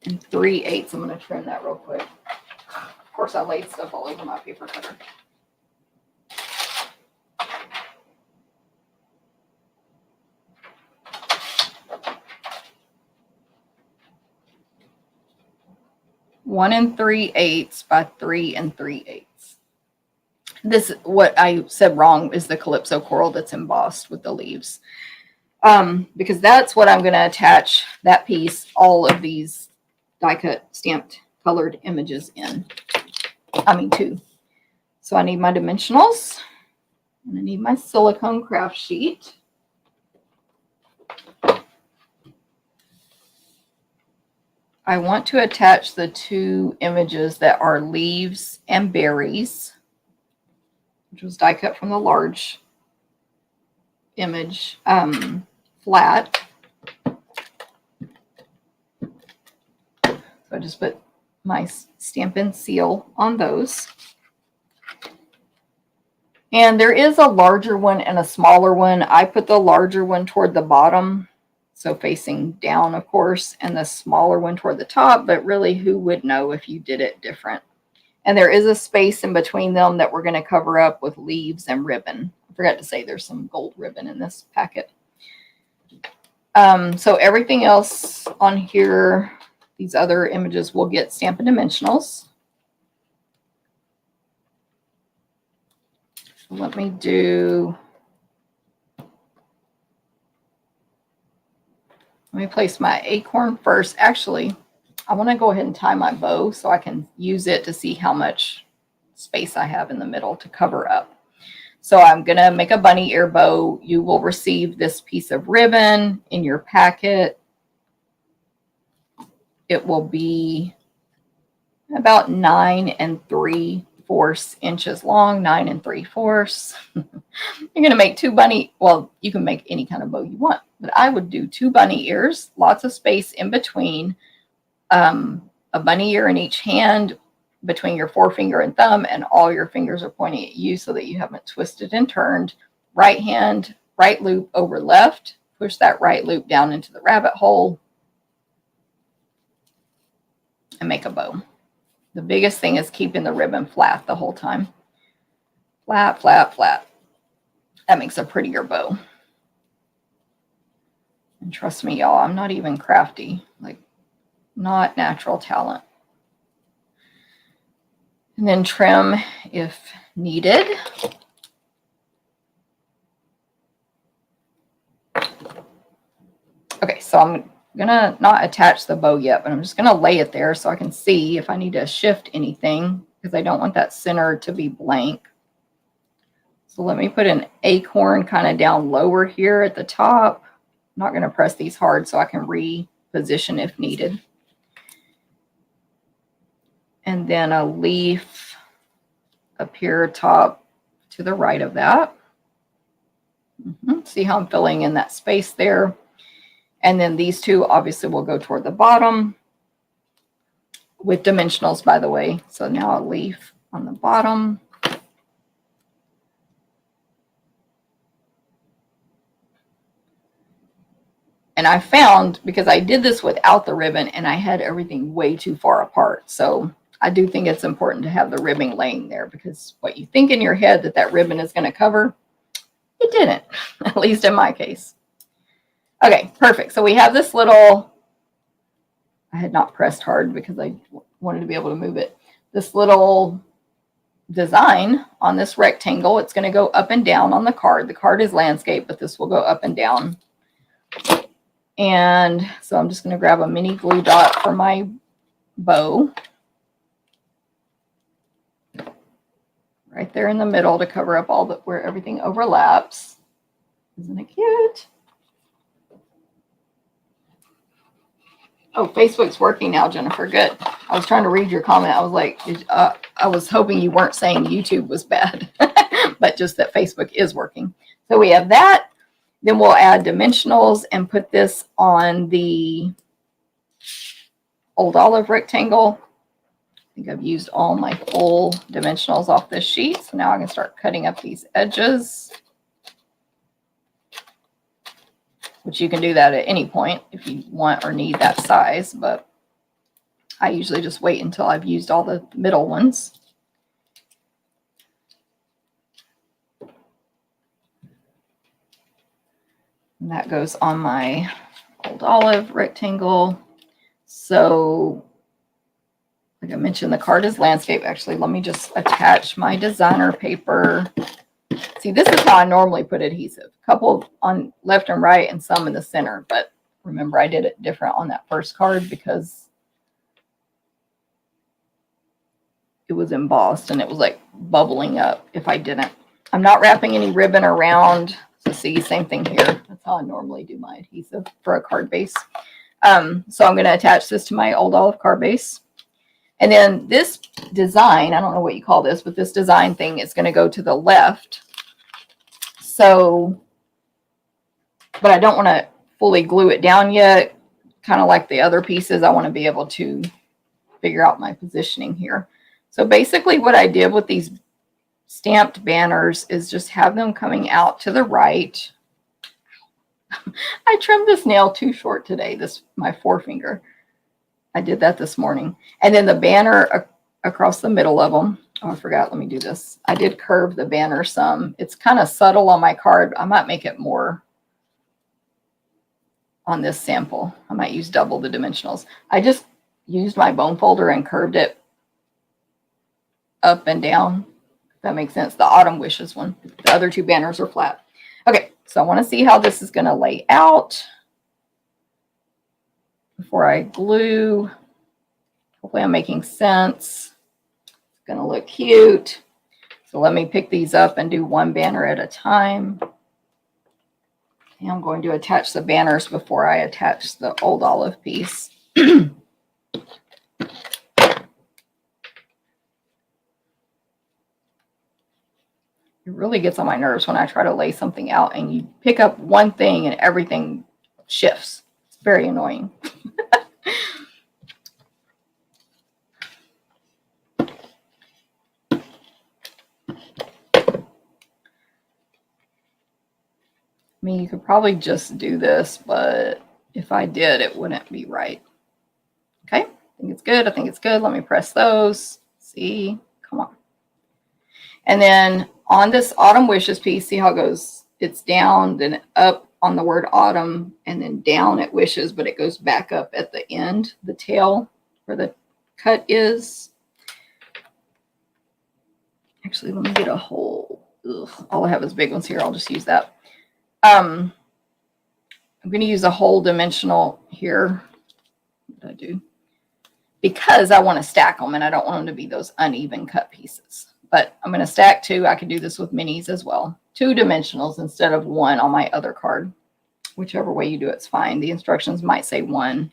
3/8. I'm going to trim that real quick. Of course, I laid stuff all over my paper cutter. One 3/8 by 3 3/8. This, what I said wrong, is the Calypso coral that's embossed with the leaves. Because that's what I'm going to attach that piece, all of these die cut stamped colored images in. I mean, 2. So I need my dimensionals, and I need my silicone craft sheet. I want to attach the 2 images that are leaves and berries, which was die cut from the large image, flat. So I just put my Stampin' seal on those. And there is a larger one and a smaller one. I put the larger one toward the bottom, so facing down, of course, and the smaller one toward the top, but really, who would know if you did it different? And there is a space in between them that we're going to cover up with leaves and ribbon. I forgot to say there's some gold ribbon in this packet. So everything else on here, these other images, will get Stampin' Dimensionals. So let me do... Let me place my acorn first. Actually, I want to go ahead and tie my bow so I can use it to see how much space I have in the middle to cover up. So I'm going to make a bunny ear bow. You will receive this piece of ribbon in your packet. It will be about 9 3/4 inches long, 9 3/4. You're going to make 2 bunny, well, you can make any kind of bow you want, but I would do 2 bunny ears, lots of space in between, a bunny ear in each hand between your forefinger and thumb, and all your fingers are pointing at you so that you haven't twisted and turned. Right hand, right loop over left, push that right loop down into the rabbit hole, and make a bow. The biggest thing is keeping the ribbon flat the whole time. Flat, flat, flat. That makes a prettier bow. And trust me, y'all, I'm not even crafty. Like, not natural talent. And then trim if needed. Okay, so I'm gonna not attach the bow yet, but I'm just gonna lay it there so I can see if I need to shift anything, because I don't want that center to be blank. So let me put an acorn kind of down lower here at the top. I'm not gonna press these hard so I can reposition if needed. And then a leaf up here top to the right of that. See how I'm filling in that space there. And then these two obviously will go toward the bottom with dimensionals, by the way. So now a leaf on the bottom. And I found, because I did this without the ribbon and I had everything way too far apart. So I do think it's important to have the ribbon laying there, because what you think in your head that that ribbon is going to cover, it didn't, at least in my case. Okay, perfect. So we have this little, I had not pressed hard because I wanted to be able to move it. This little design on this rectangle. It's going to go up and down on the card. The card is landscape, but this will go up and down. And so I'm just going to grab a mini glue dot for my bow. Right there in the middle to cover up all the, where everything overlaps. Isn't it cute? Oh, Facebook's working now, Jennifer. Good. I was trying to read your comment. I was like, I was hoping you weren't saying YouTube was bad, but just that Facebook is working. So we have that. Then we'll add dimensionals and put this on the Old Olive rectangle. I think I've used all my full dimensionals off this sheet. So now I can start cutting up these edges, which you can do that at any point if you want or need that size. But I usually just wait until I've used all the middle ones. And that goes on my Old Olive rectangle. So, like I mentioned, the card is landscape. Actually, let me just attach my designer paper. See, this is how I normally put adhesive. A couple on left and right and some in the center. But remember, I did it different on that first card because it was embossed and it was like bubbling up if I didn't. I'm not wrapping any ribbon around. So see, same thing here. That's how I normally do my adhesive for a card base. So I'm going to attach this to my Old Olive card base. And then this design, I don't know what you call this, but this design thing is going to go to the left. So, but I don't want to fully glue it down yet. Kind of like the other pieces, I want to be able to figure out my positioning here. So basically what I did with these stamped banners is just have them coming out to the right. I trimmed this nail too short today, my forefinger. I did that this morning. And then the banner across the middle of them. Oh, I forgot. Let me do this. I did curve the banner some. It's kind of subtle on my card. I might make it more on this sample. I might use double the dimensionals. I just used my bone folder and curved it up and down. That makes sense. The Autumn Wishes one. The other two banners are flat. Okay, so I want to see how this is going to lay out before I glue. Hopefully I'm making sense. It's going to look cute. So let me pick these up and do one banner at a time. And I'm going to attach the banners before I attach the Old Olive piece. It really gets on my nerves when I try to lay something out and you pick up one thing and everything shifts. It's very annoying. I mean, you could probably just do this, but if I did, it wouldn't be right. Okay, I think it's good. I think it's good. Let me press those. See, come on. And then on this Autumn Wishes piece, see how it goes? It's down, then up on the word autumn, and then down at Wishes, but it goes back up at the end, the tail where the cut is. Actually, let me get a whole, all I have is big ones here. I'll just use that. I'm going to use a whole dimensional here. What did I do? Because I want to stack them and I don't want them to be those uneven cut pieces. But I'm going to stack two. I could do this with minis as well. 2 dimensionals instead of 1 on my other card. Whichever way you do it's fine. The instructions might say 1.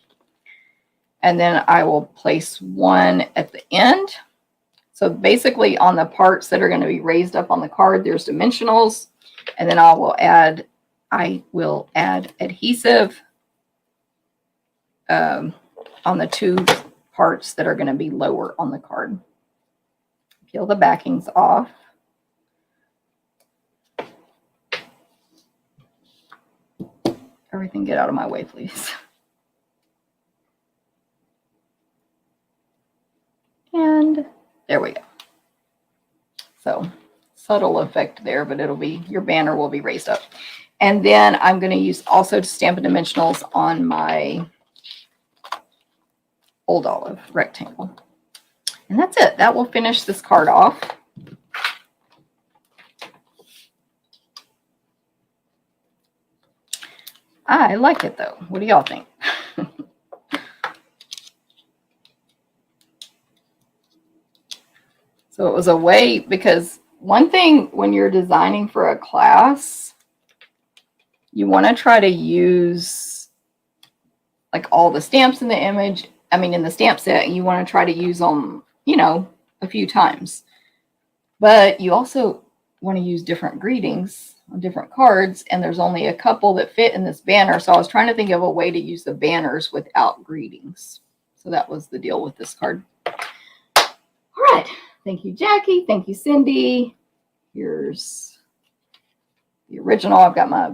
And then I will place one at the end. So basically on the parts that are going to be raised up on the card, there's dimensionals. And then I will add adhesive on the two parts that are going to be lower on the card. Peel the backings off. Everything get out of my way, please. And there we go. So subtle effect there, but it'll be, your banner will be raised up. And then I'm going to use also Stampin' Dimensionals on my Old Olive rectangle. And that's it. That will finish this card off. I like it though. What do y'all think? So it was a way, because one thing when you're designing for a class, you want to try to use like all the stamps in the image. I mean, in the stamp set, you want to try to use them, you know, a few times. But you also want to use different greetings on different cards, and there's only a couple that fit in this banner. So I was trying to think of a way to use the banners without greetings. So that was the deal with this card. All right. Thank you, Jackie. Thank you, Cindy. Here's the original. I've got my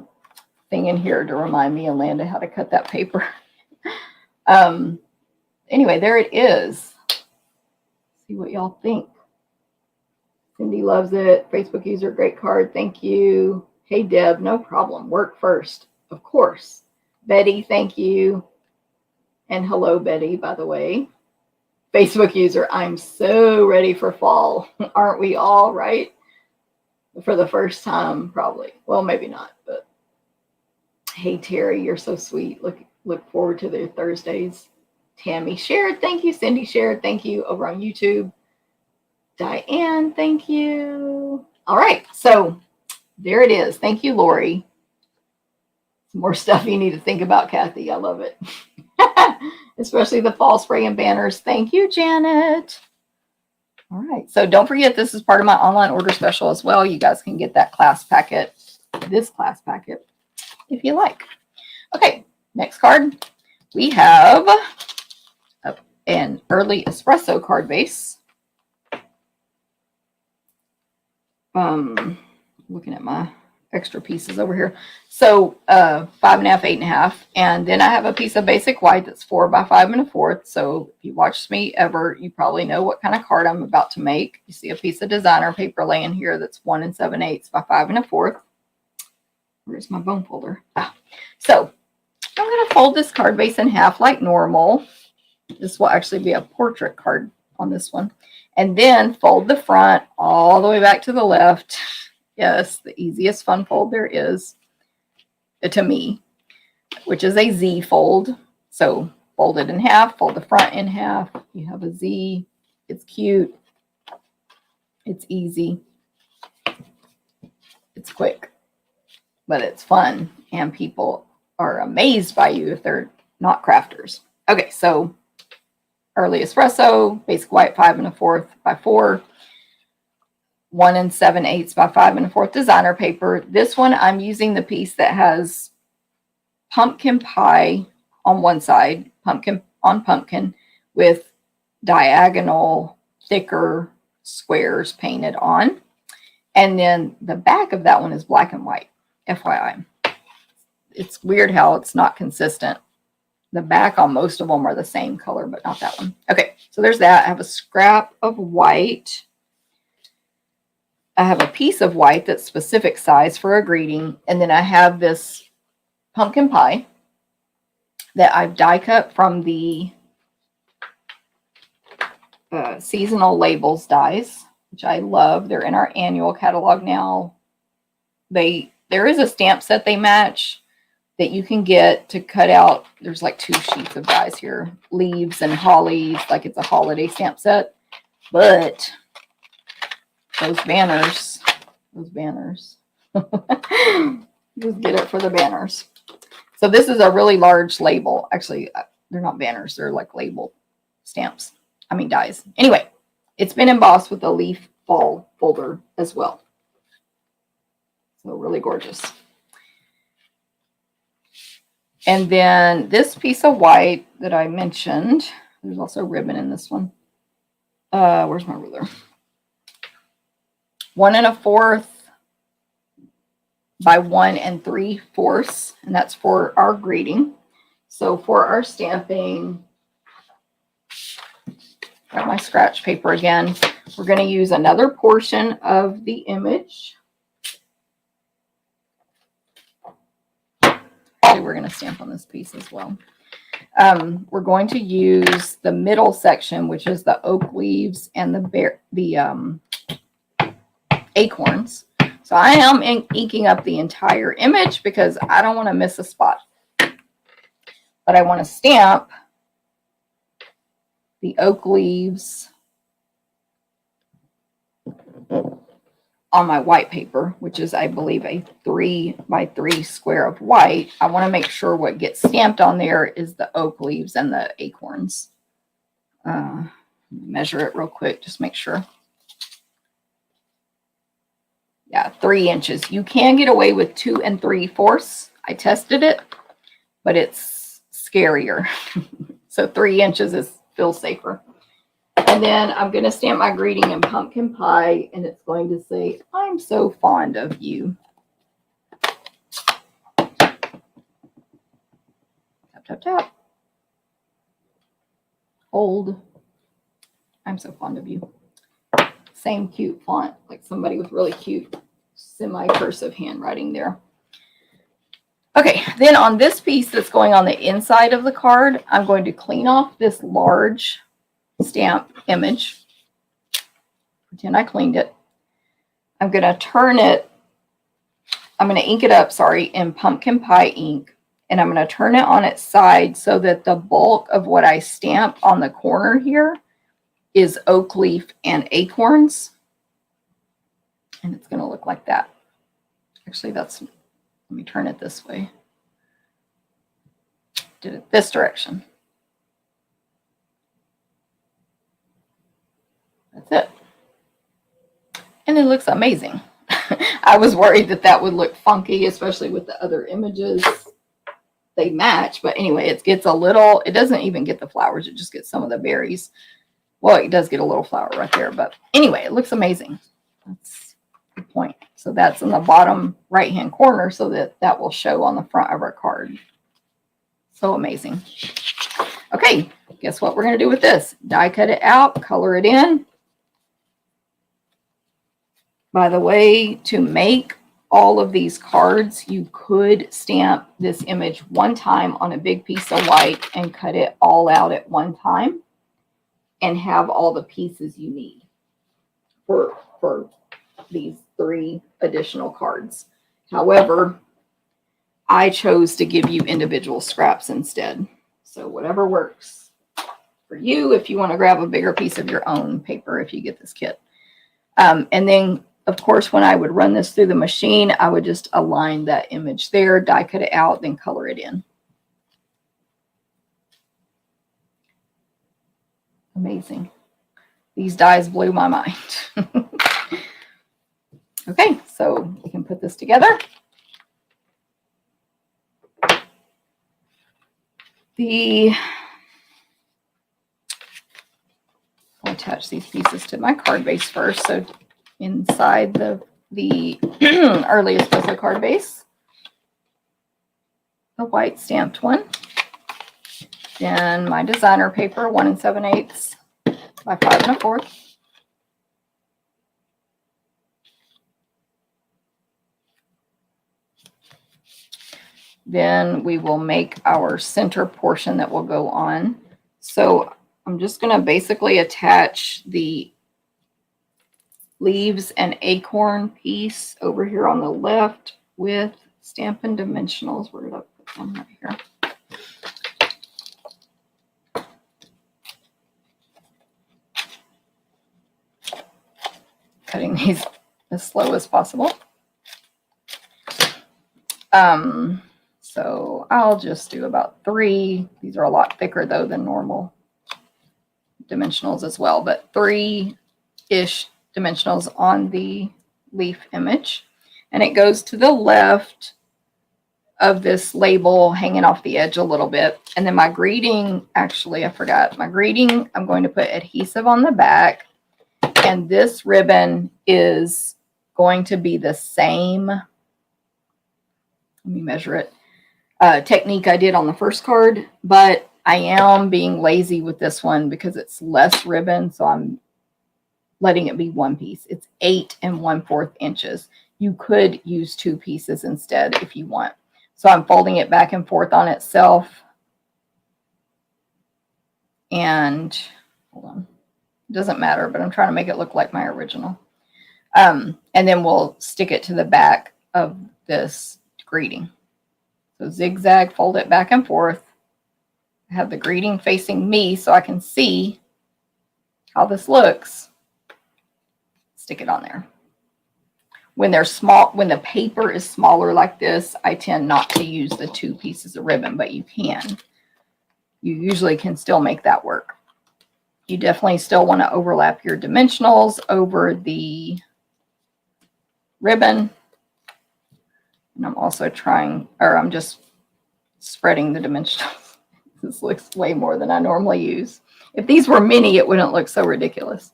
thing in here to remind me, Alanda, how to cut that paper. Anyway, there it is. See what y'all think. Cindy loves it. Facebook user, great card. Thank you. Hey, Deb, no problem. Work first. Of course. Betty, thank you. And hello, Betty, by the way. Facebook user, I'm so ready for fall. Aren't we all, right? For the first time, probably. Well, maybe not, but hey, Terry, you're so sweet. Look forward to the Thursdays. Tammy shared, thank you. Cindy shared, thank you, over on YouTube. Diane, thank you. All right, so there it is. Thank you, Lori. Some more stuff you need to think about, Kathy. I love it. Especially the fall spray and banners. Thank you, Janet. All right, so don't forget, this is part of my online order special as well. You guys can get that class packet, this class packet, if you like. Okay, next card. We have an early espresso card base. Looking at my extra pieces over here. So 5.5, 8.5, and then I have a piece of basic white that's 4 by 5 1/4. So if you watched me ever, you probably know what kind of card I'm about to make. You see a piece of designer paper laying here that's 1 7/8 by 5 1/4. Where's my bone folder? So I'm going to fold this card base in half like normal. This will actually be a portrait card on this one. And then fold the front all the way back to the left. Yes, the easiest fun fold there is, to me, which is a Z fold. So fold it in half, fold the front in half. You have a Z. It's cute. It's easy. It's quick, but it's fun. And people are amazed by you if they're not crafters. Okay, so early espresso, basic white 5 1/4 by 4. 1 7/8 by 5 1/4 designer paper. This one I'm using the piece that has pumpkin pie on one side, pumpkin on pumpkin, with diagonal thicker squares painted on. And then the back of that one is black and white, FYI. It's weird how it's not consistent. The back on most of them are the same color, but not that one. Okay, so there's that. I have a scrap of white. I have a piece of white that's specific size for a greeting. And then I have this pumpkin pie that I've die cut from the seasonal labels dies, which I love. They're in our annual catalog now. There is a stamp set they match that you can get to cut out. There's like 2 sheets of dies here, leaves and hollies, like it's a holiday stamp set. But those banners, just get it for the banners. So this is a really large label. Actually, they're not banners, they're like label stamps. I mean dies. Anyway, it's been embossed with a leaf ball folder as well. So really gorgeous. And then this piece of white that I mentioned, there's also ribbon in this one. Where's my ruler? 1 1/4 by 1 3/4, and that's for our greeting. So for our stamping, got my scratch paper again. We're going to use another portion of the image. We're going to stamp on this piece as well. We're going to use the middle section, which is the oak leaves and the acorns. So I am inking up the entire image because I don't want to miss a spot. But I want to stamp the oak leaves on my white paper, which is, I believe, a 3 by 3 square of white. I want to make sure what gets stamped on there is the oak leaves and the acorns. Measure it real quick, just make sure. Yeah, 3 inches. You can get away with 2 3/4. I tested it, but it's scarier. So 3 inches feels safer. And then I'm going to stamp my greeting in pumpkin pie, and it's going to say, "I'm so fond of you." Tap, tap, tap. Hold. "I'm so fond of you." Same cute font, like somebody with really cute semi-cursive handwriting there. Okay, then on this piece that's going on the inside of the card, I'm going to clean off this large stamp image. Pretend I cleaned it. I'm going to turn it, I'm going to ink it up, sorry, in pumpkin pie ink. And I'm going to turn it on its side so that the bulk of what I stamp on the corner here is oak leaf and acorns. And it's going to look like that. Actually, let me turn it this way. Did it this direction. That's it. And it looks amazing. I was worried that would look funky, especially with the other images. They match, but anyway, it gets a little, it doesn't even get the flowers, it just gets some of the berries. Well, it does get a little flower right there, but anyway, it looks amazing. That's the point. So that's in the bottom right-hand corner so that will show on the front of our card. So amazing. Okay, guess what we're going to do with this? Die cut it out, color it in. By the way, to make all of these cards, you could stamp this image one time on a big piece of white and cut it all out at one time and have all the pieces you need for these 3 additional cards. However, I chose to give you individual scraps instead. So whatever works for you, if you want to grab a bigger piece of your own paper, if you get this kit. And then, of course, when I would run this through the machine, I would just align that image there, die cut it out, then color it in. Amazing. These dies blew my mind. Okay, so we can put this together. I'll attach these pieces to my card base first. So inside the early espresso card base, the white stamped one, then my designer paper 1 7/8 by 5 1/4. Then we will make our center portion that will go on. So I'm just going to basically attach the leaves and acorn piece over here on the left with Stampin' Dimensionals. Where did I put them? Right here. Cutting these as slow as possible. So I'll just do about 3. These are a lot thicker though than normal dimensionals as well, but 3-ish dimensionals on the leaf image. And it goes to the left of this label hanging off the edge a little bit. And then my greeting, actually, I forgot. My greeting, I'm going to put adhesive on the back. And this ribbon is going to be the same. Let me measure it. Technique I did on the first card, but I am being lazy with this one because it's less ribbon. So I'm letting it be 1 piece. It's 8 1/4 inches. You could use 2 pieces instead if you want. So I'm folding it back and forth on itself. And hold on, it doesn't matter, but I'm trying to make it look like my original. And then we'll stick it to the back of this greeting. So zigzag, fold it back and forth. I have the greeting facing me so I can see how this looks. Stick it on there. When they're small, when the paper is smaller like this, I tend not to use the 2 pieces of ribbon, but you can. You usually can still make that work. You definitely still want to overlap your dimensionals over the ribbon. And I'm also trying, or I'm just spreading the dimensionals. This looks way more than I normally use. If these were mini, it wouldn't look so ridiculous.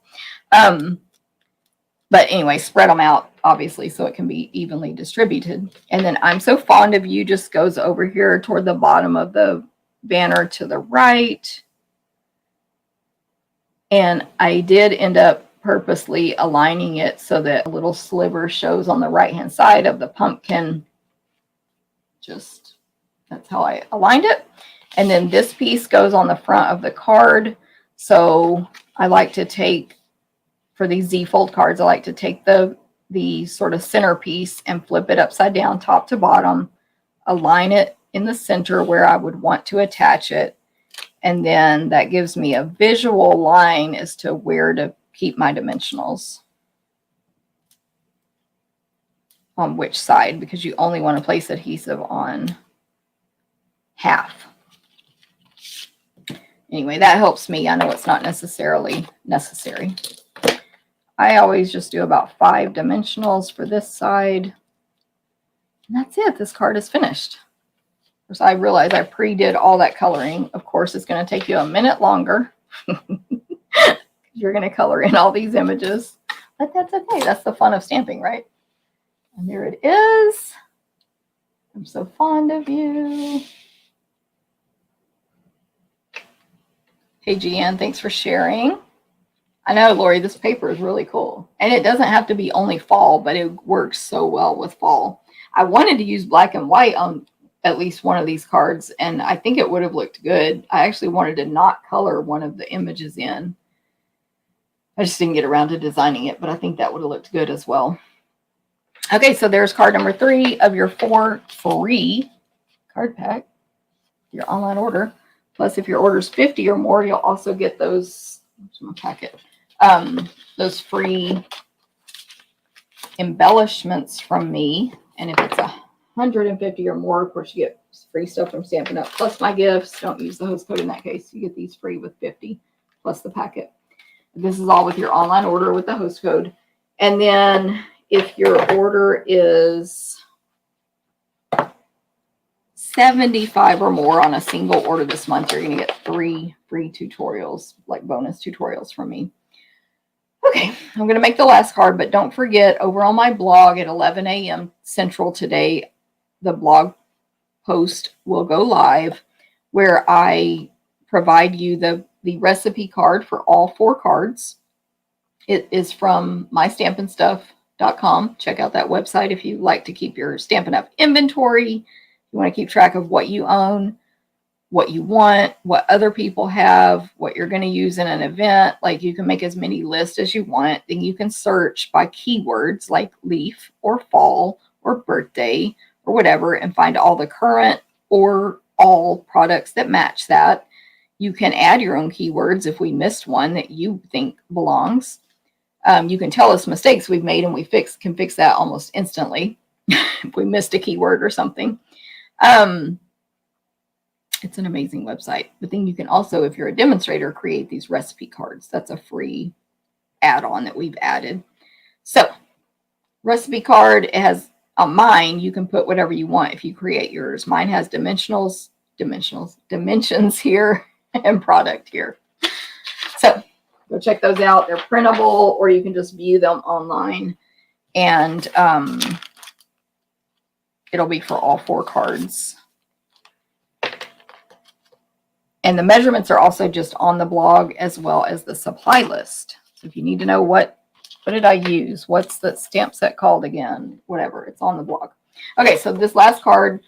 But anyway, spread them out, obviously, so it can be evenly distributed. And then I'm So Fond of You just goes over here toward the bottom of the banner to the right. And I did end up purposely aligning it so that a little sliver shows on the right-hand side of the pumpkin. Just, that's how I aligned it. And then this piece goes on the front of the card. So I like to take, for these Z-fold cards, I like to take the sort of centerpiece and flip it upside down, top to bottom, align it in the center where I would want to attach it. And then that gives me a visual line as to where to keep my dimensionals on which side, because you only want to place adhesive on half. Anyway, that helps me. I know it's not necessarily necessary. I always just do about 5 dimensionals for this side. And that's it. This card is finished. Of course, I realize I pre-did all that coloring. Of course, it's going to take you a minute longer. You're going to color in all these images. But that's okay. That's the fun of stamping, right? And there it is. I'm so fond of you. Hey, Jeanne, thanks for sharing. I know, Lori, this paper is really cool. And it doesn't have to be only fall, but it works so well with fall. I wanted to use black and white on at least one of these cards, and I think it would have looked good. I actually wanted to not color one of the images in. I just didn't get around to designing it, but I think that would have looked good as well. Okay, so there's card number 3 of your 4 free card pack, your online order. Plus, if your order is 50 or more, you'll also get those, where's my packet? Those free embellishments from me. And if it's 150 or more, of course, you get free stuff from Stampin' Up. Plus my gifts. Don't use the host code in that case. You get these free with 50 plus the packet. This is all with your online order with the host code. And then if your order is 75 or more on a single order this month, you're going to get 3 free tutorials, like bonus tutorials from me. Okay, I'm going to make the last card, but don't forget, over on my blog at 11 a.m. Central today, the blog post will go live where I provide you the recipe card for all 4 cards. It is from mystampinstuff.com. Check out that website if you like to keep your Stampin' Up! Inventory. You want to keep track of what you own, what you want, what other people have, what you're going to use in an event. Like, you can make as many lists as you want. Then you can search by keywords like leaf or fall or birthday or whatever and find all the current or all products that match that. You can add your own keywords if we missed one that you think belongs. You can tell us mistakes we've made and we can fix that almost instantly if we missed a keyword or something. It's an amazing website. But then you can also, if you're a demonstrator, create these recipe cards. That's a free add-on that we've added. So recipe card, it has on mine, you can put whatever you want if you create yours. Mine has dimensions here and product here. So go check those out. They're printable, or you can just view them online, and it'll be for all 4 cards. And the measurements are also just on the blog, as well as the supply list. So if you need to know what did I use? What's the stamp set called again? Whatever, it's on the blog. Okay, so this last card,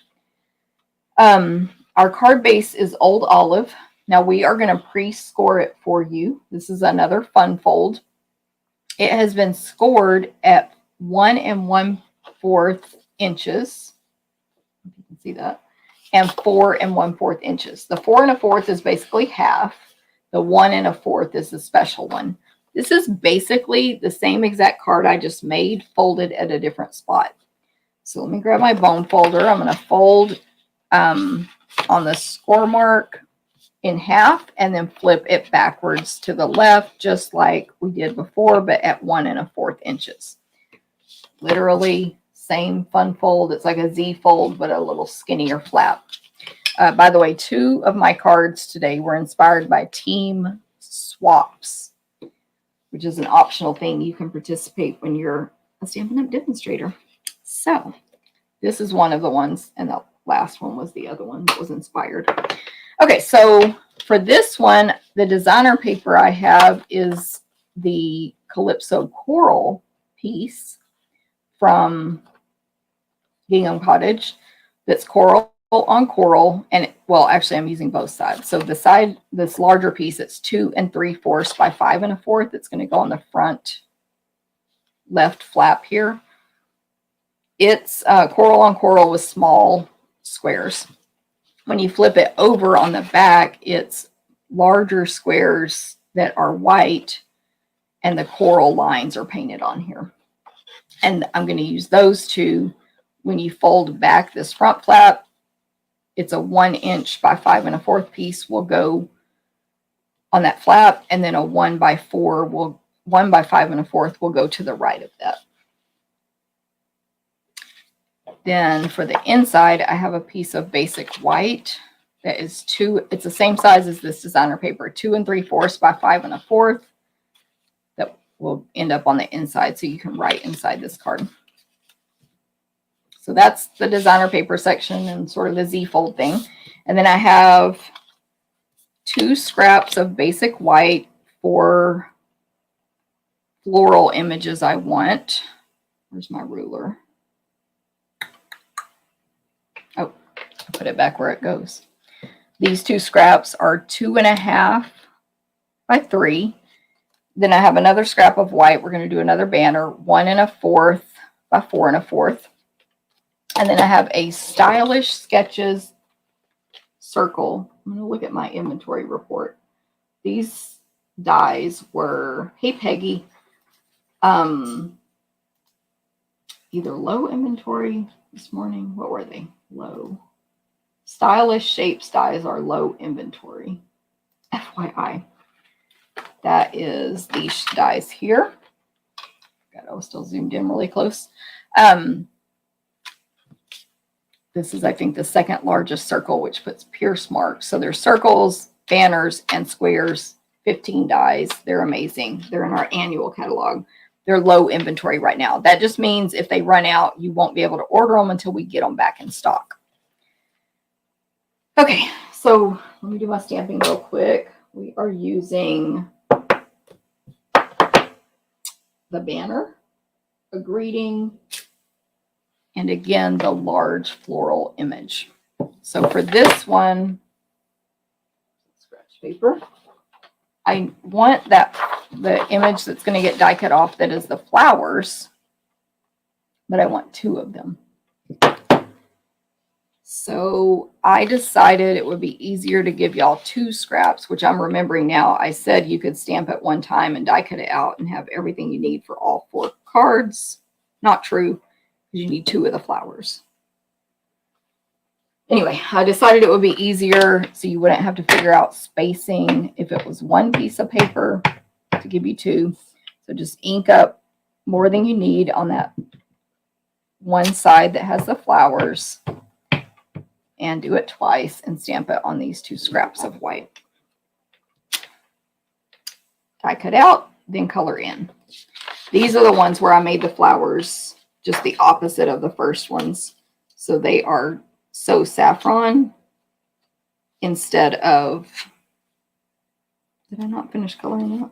our card base is Old Olive. Now we are going to pre-score it for you. This is another fun fold. It has been scored at 1 1/4 inches. If you can see that. And 4 1/4 inches. The 4 1/4 is basically half. The 1 1/4 is the special one. This is basically the same exact card I just made, folded at a different spot. So let me grab my bone folder. I'm going to fold on the score mark in half and then flip it backwards to the left, just like we did before, but at 1 1/4 inches. Literally same fun fold. It's like a Z fold, but a little skinnier flap. By the way, 2 of my cards today were inspired by team swaps, which is an optional thing. You can participate when you're a Stampin' Up! Demonstrator. So this is one of the ones, and the last one was the other one that was inspired. Okay, so for this one, the designer paper I have is the Calypso Coral piece from Gingham Cottage. That's coral on coral, and well, actually I'm using both sides. So the side, this larger piece, it's 2 3/4 by 5 1/4. It's going to go on the front left flap here. It's coral on coral with small squares. When you flip it over on the back, it's larger squares that are white, and the coral lines are painted on here. And I'm going to use those 2. When you fold back this front flap, it's a 1 inch by 5 1/4 piece will go on that flap, and then a 1 by 5 1/4 will go to the right of that. Then for the inside, I have a piece of basic white that is 2. It's the same size as this designer paper, 2 3/4 by 5 1/4. That will end up on the inside, so you can write inside this card. So that's the designer paper section and sort of the Z fold thing. And then I have 2 scraps of basic white for floral images I want. Where's my ruler? Oh, I put it back where it goes. These 2 scraps are 2 1/2 by 3. Then I have another scrap of white. We're going to do another banner, 1 1/4 by 4 1/4. And then I have a Stylish Sketches circle. I'm going to look at my inventory report. These dies were, hey Peggy, either low inventory this morning. What were they? Low. Stylish Shapes dies are low inventory. FYI. That is these dies here. God, I was still zoomed in really close. This is, I think, the second largest circle, which puts pierce marks. So there's circles, banners, and squares, 15 dies. They're amazing. They're in our annual catalog. They're low inventory right now. That just means if they run out, you won't be able to order them until we get them back in stock. Okay, so let me do my stamping real quick. We are using the banner, a greeting, and again, the large floral image. So for this one, scratch paper, I want the image that's going to get die cut off that is the flowers, but I want 2 of them. So I decided it would be easier to give y'all 2 scraps, which I'm remembering now. I said you could stamp at one time and die cut it out and have everything you need for all 4 cards. Not true. You need 2 of the flowers. Anyway, I decided it would be easier so you wouldn't have to figure out spacing if it was one piece of paper to give you two. So just ink up more than you need on that one side that has the flowers and do it twice and stamp it on these two scraps of white. Die cut out, then color in. These are the ones where I made the flowers just the opposite of the first ones. So they are so saffron instead of, did I not finish coloring that?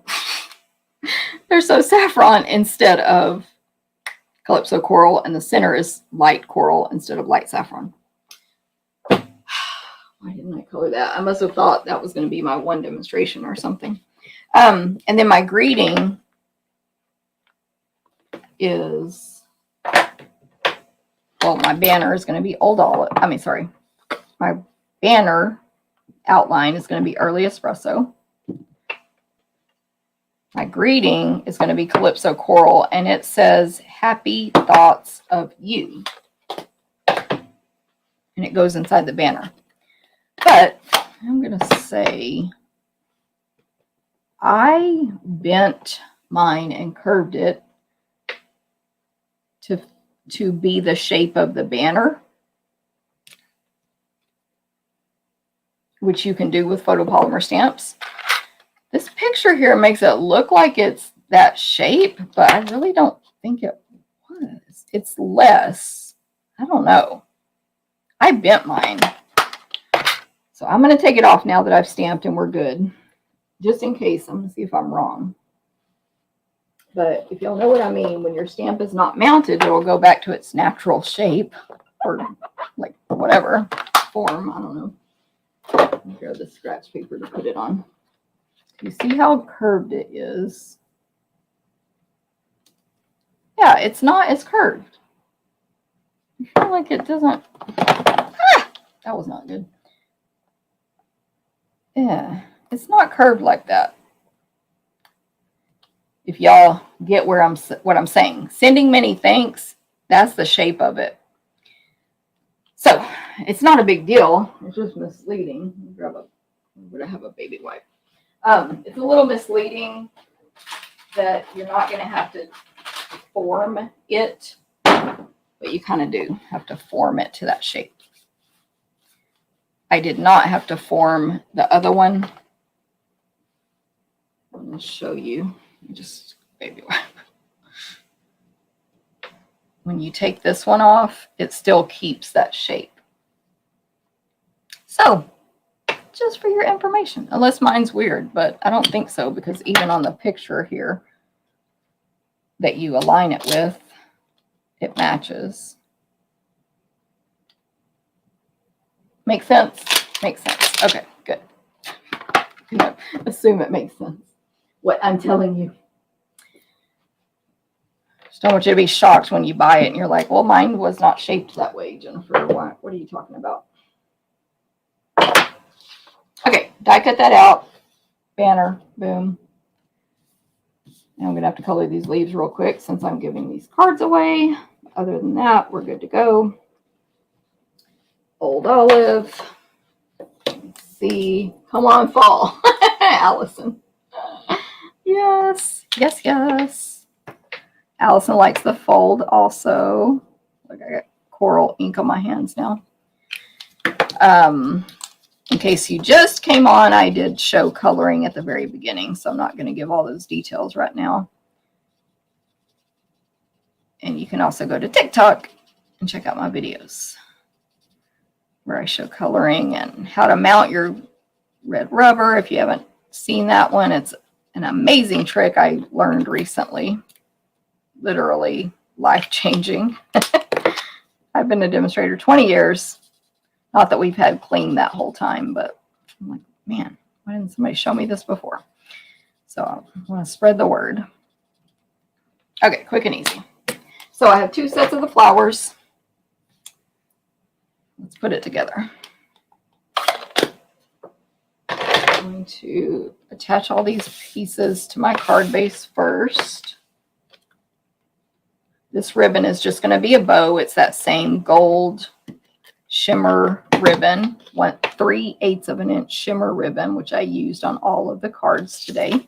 They're so saffron instead of Calypso coral, and the center is light coral instead of light saffron. Why didn't I color that? I must have thought that was going to be my one demonstration or something. And then my greeting is, well, my banner is going to be Old Olive. I mean, sorry. My banner outline is going to be Early Espresso. My greeting is going to be Calypso Coral, and it says, Happy Thoughts of You. And it goes inside the banner. But I'm going to say, I bent mine and curved it to be the shape of the banner, which you can do with photopolymer stamps. This picture here makes it look like it's that shape, but I really don't think it was. It's less. I don't know. I bent mine. So I'm going to take it off now that I've stamped and we're good. Just in case. I'm going to see if I'm wrong. But if y'all know what I mean, when your stamp is not mounted, it will go back to its natural shape or like whatever form. I don't know. Let me grab the scratch paper to put it on. You see how curved it is? Yeah, it's not as curved. I feel like it doesn't. Ah, that was not good. Yeah, it's not curved like that. If y'all get what I'm saying. Sending many thanks, that's the shape of it. So, it's not a big deal. It's just misleading. Would I have a baby wipe? It's a little misleading that you're not going to have to form it, but you kind of do have to form it to that shape. I did not have to form the other one. I'm going to show you. Just baby wipe. When you take this one off, it still keeps that shape. So, just for your information, unless mine's weird, but I don't think so, because even on the picture here that you align it with, it matches. Make sense? Makes sense. Okay, good. I assume it makes sense. What I'm telling you. Just don't want you to be shocked when you buy it and you're like, well, mine was not shaped that way, Jennifer. What are you talking about? Okay, die cut that out. Banner, boom. Now I'm going to have to color these leaves real quick since I'm giving these cards away. Other than that, we're good to go. Old Olive. Let's see. Come on, fall. Allison. Yes, yes, yes. Allison likes the fold also. Look, I got coral ink on my hands now. In case you just came on, I did show coloring at the very beginning, so I'm not going to give all those details right now. And you can also go to TikTok and check out my videos where I show coloring and how to mount your red rubber. If you haven't seen that one, it's an amazing trick I learned recently. Literally life-changing. I've been a demonstrator 20 years. Not that we've had clean that whole time, but I'm like, man, why didn't somebody show me this before? So I want to spread the word. Okay, quick and easy. So I have two sets of the flowers. Let's put it together. I'm going to attach all these pieces to my card base first. This ribbon is just going to be a bow. It's that same gold shimmer ribbon, 3/8 of an inch shimmer ribbon, which I used on all of the cards today.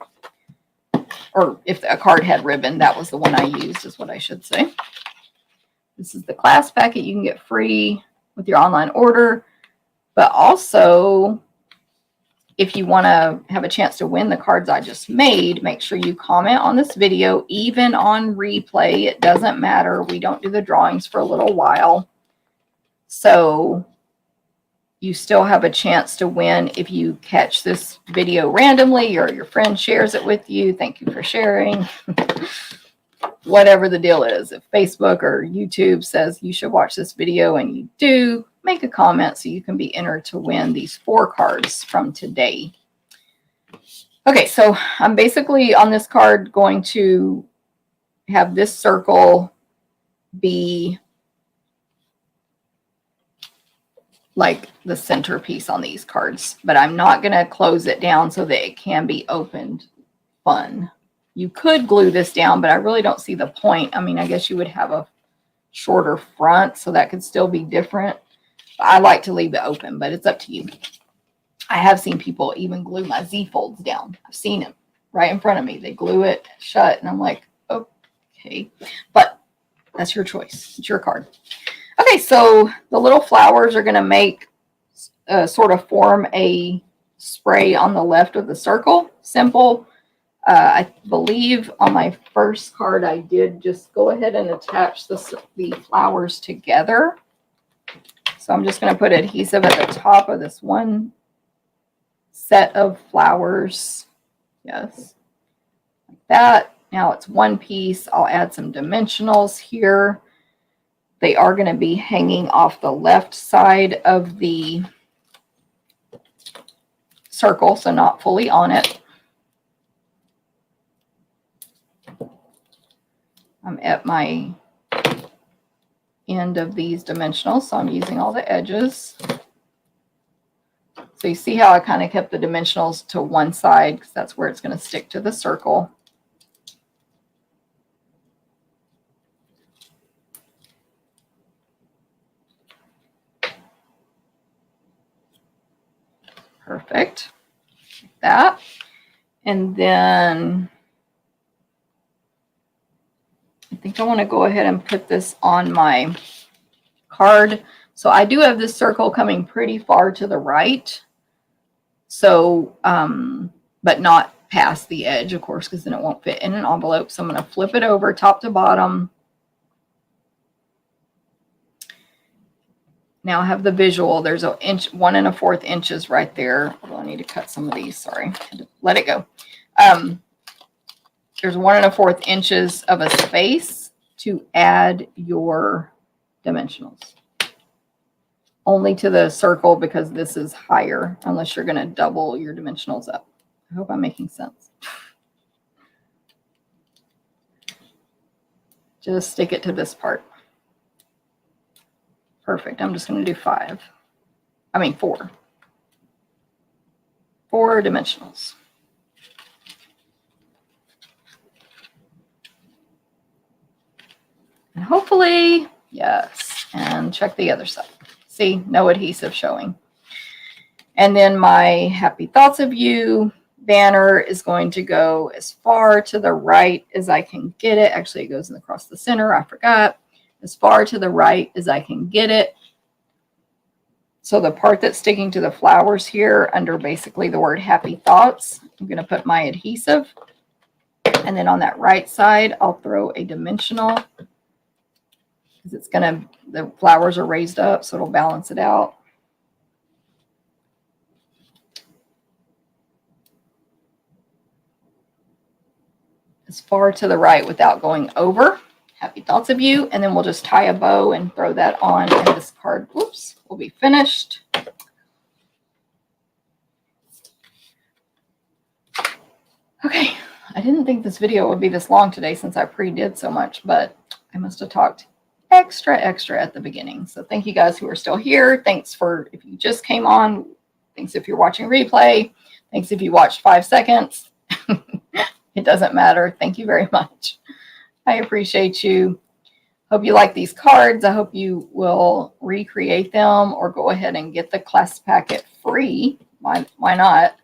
Or if a card had ribbon, that was the one I used, is what I should say. This is the class packet you can get free with your online order. But also, if you want to have a chance to win the cards I just made, make sure you comment on this video, even on replay. It doesn't matter. We don't do the drawings for a little while. So you still have a chance to win if you catch this video randomly or your friend shares it with you. Thank you for sharing. Whatever the deal is. If Facebook or YouTube says you should watch this video and you do, make a comment so you can be entered to win these 4 cards from today. Okay, so I'm basically on this card going to have this circle be like the centerpiece on these cards, but I'm not going to close it down so that it can be opened fun. You could glue this down, but I really don't see the point. I mean, I guess you would have a shorter front, so that could still be different. I like to leave it open, but it's up to you. I have seen people even glue my Z folds down. I've seen them right in front of me. They glue it shut, and I'm like, okay. But that's your choice. It's your card. Okay, so the little flowers are going to make sort of form a spray on the left of the circle. Simple. I believe on my first card I did just go ahead and attach the flowers together. So I'm just going to put adhesive at the top of this one set of flowers. Yes, like that. Now it's one piece. I'll add some dimensionals here. They are going to be hanging off the left side of the circle, so not fully on it. I'm at my end of these dimensionals, so I'm using all the edges. So you see how I kind of kept the dimensionals to one side because that's where it's going to stick to the circle. Perfect. Like that. And then I think I want to go ahead and put this on my card. So I do have this circle coming pretty far to the right. So, but not past the edge, of course, because then it won't fit in an envelope. So I'm going to flip it over top to bottom. Now I have the visual. There's 1 1/4 inches right there. Although I need to cut some of these. Sorry, let it go. There's 1 1/4 inches of a space to add your dimensionals. Only to the circle because this is higher, unless you're going to double your dimensionals up. I hope I'm making sense. Just stick it to this part. Perfect. I'm just going to do 4. 4 dimensionals. And hopefully, yes. And check the other side. See, no adhesive showing. And then my Happy Thoughts of You banner is going to go as far to the right as I can get it. Actually, it goes across the center. I forgot. As far to the right as I can get it. So the part that's sticking to the flowers here under basically the word Happy Thoughts, I'm going to put my adhesive. And then on that right side, I'll throw a dimensional. Because it's going to, the flowers are raised up, so it'll balance it out. As far to the right without going over. Happy Thoughts of You. And then we'll just tie a bow and throw that on. And this card, whoops, will be finished. Okay. I didn't think this video would be this long today since I pre-did so much, but I must have talked extra at the beginning. So thank you guys who are still here. Thanks for if you just came on. Thanks if you're watching replay. Thanks if you watched 5 seconds. It doesn't matter. Thank you very much. I appreciate you. Hope you like these cards. I hope you will recreate them or go ahead and get the class packet free. Why not?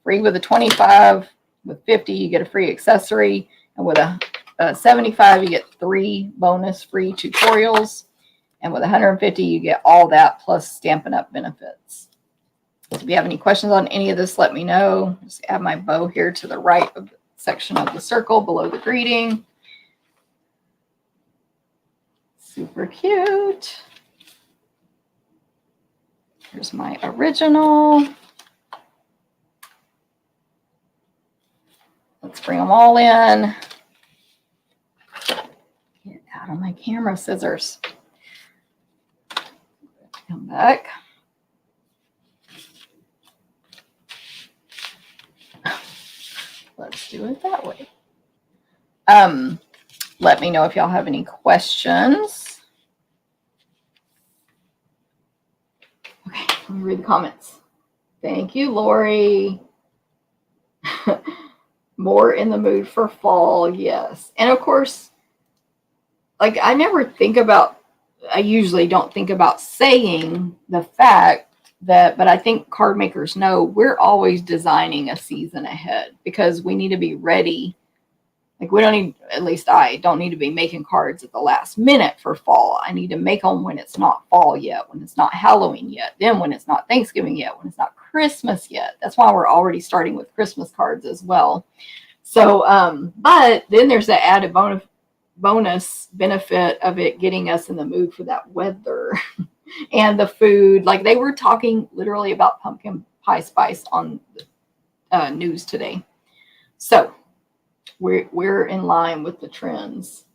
Free with a 25. With 50, you get a free accessory. And with a 75, you get 3 bonus free tutorials. And with 150, you get all that plus Stampin' Up benefits. If you have any questions on any of this, let me know. Just add my bow here to the right of the section of the circle below the greeting. Super cute. Here's my original. Let's bring them all in. Get out of my camera scissors. Come back. Let's do it that way. Let me know if y'all have any questions. Okay, let me read the comments. Thank you, Lori. More in the mood for fall, yes. And of course, like I usually don't think about saying the fact that, but I think card makers know we're always designing a season ahead because we need to be ready. Like we don't need, at least I don't need to be making cards at the last minute for fall. I need to make them when it's not fall yet, when it's not Halloween yet, then when it's not Thanksgiving yet, when it's not Christmas yet. That's why we're already starting with Christmas cards as well. So, but then there's the added bonus benefit of it getting us in the mood for that weather and the food. Like they were talking literally about pumpkin pie spice on the news today. So we're in line with the trends.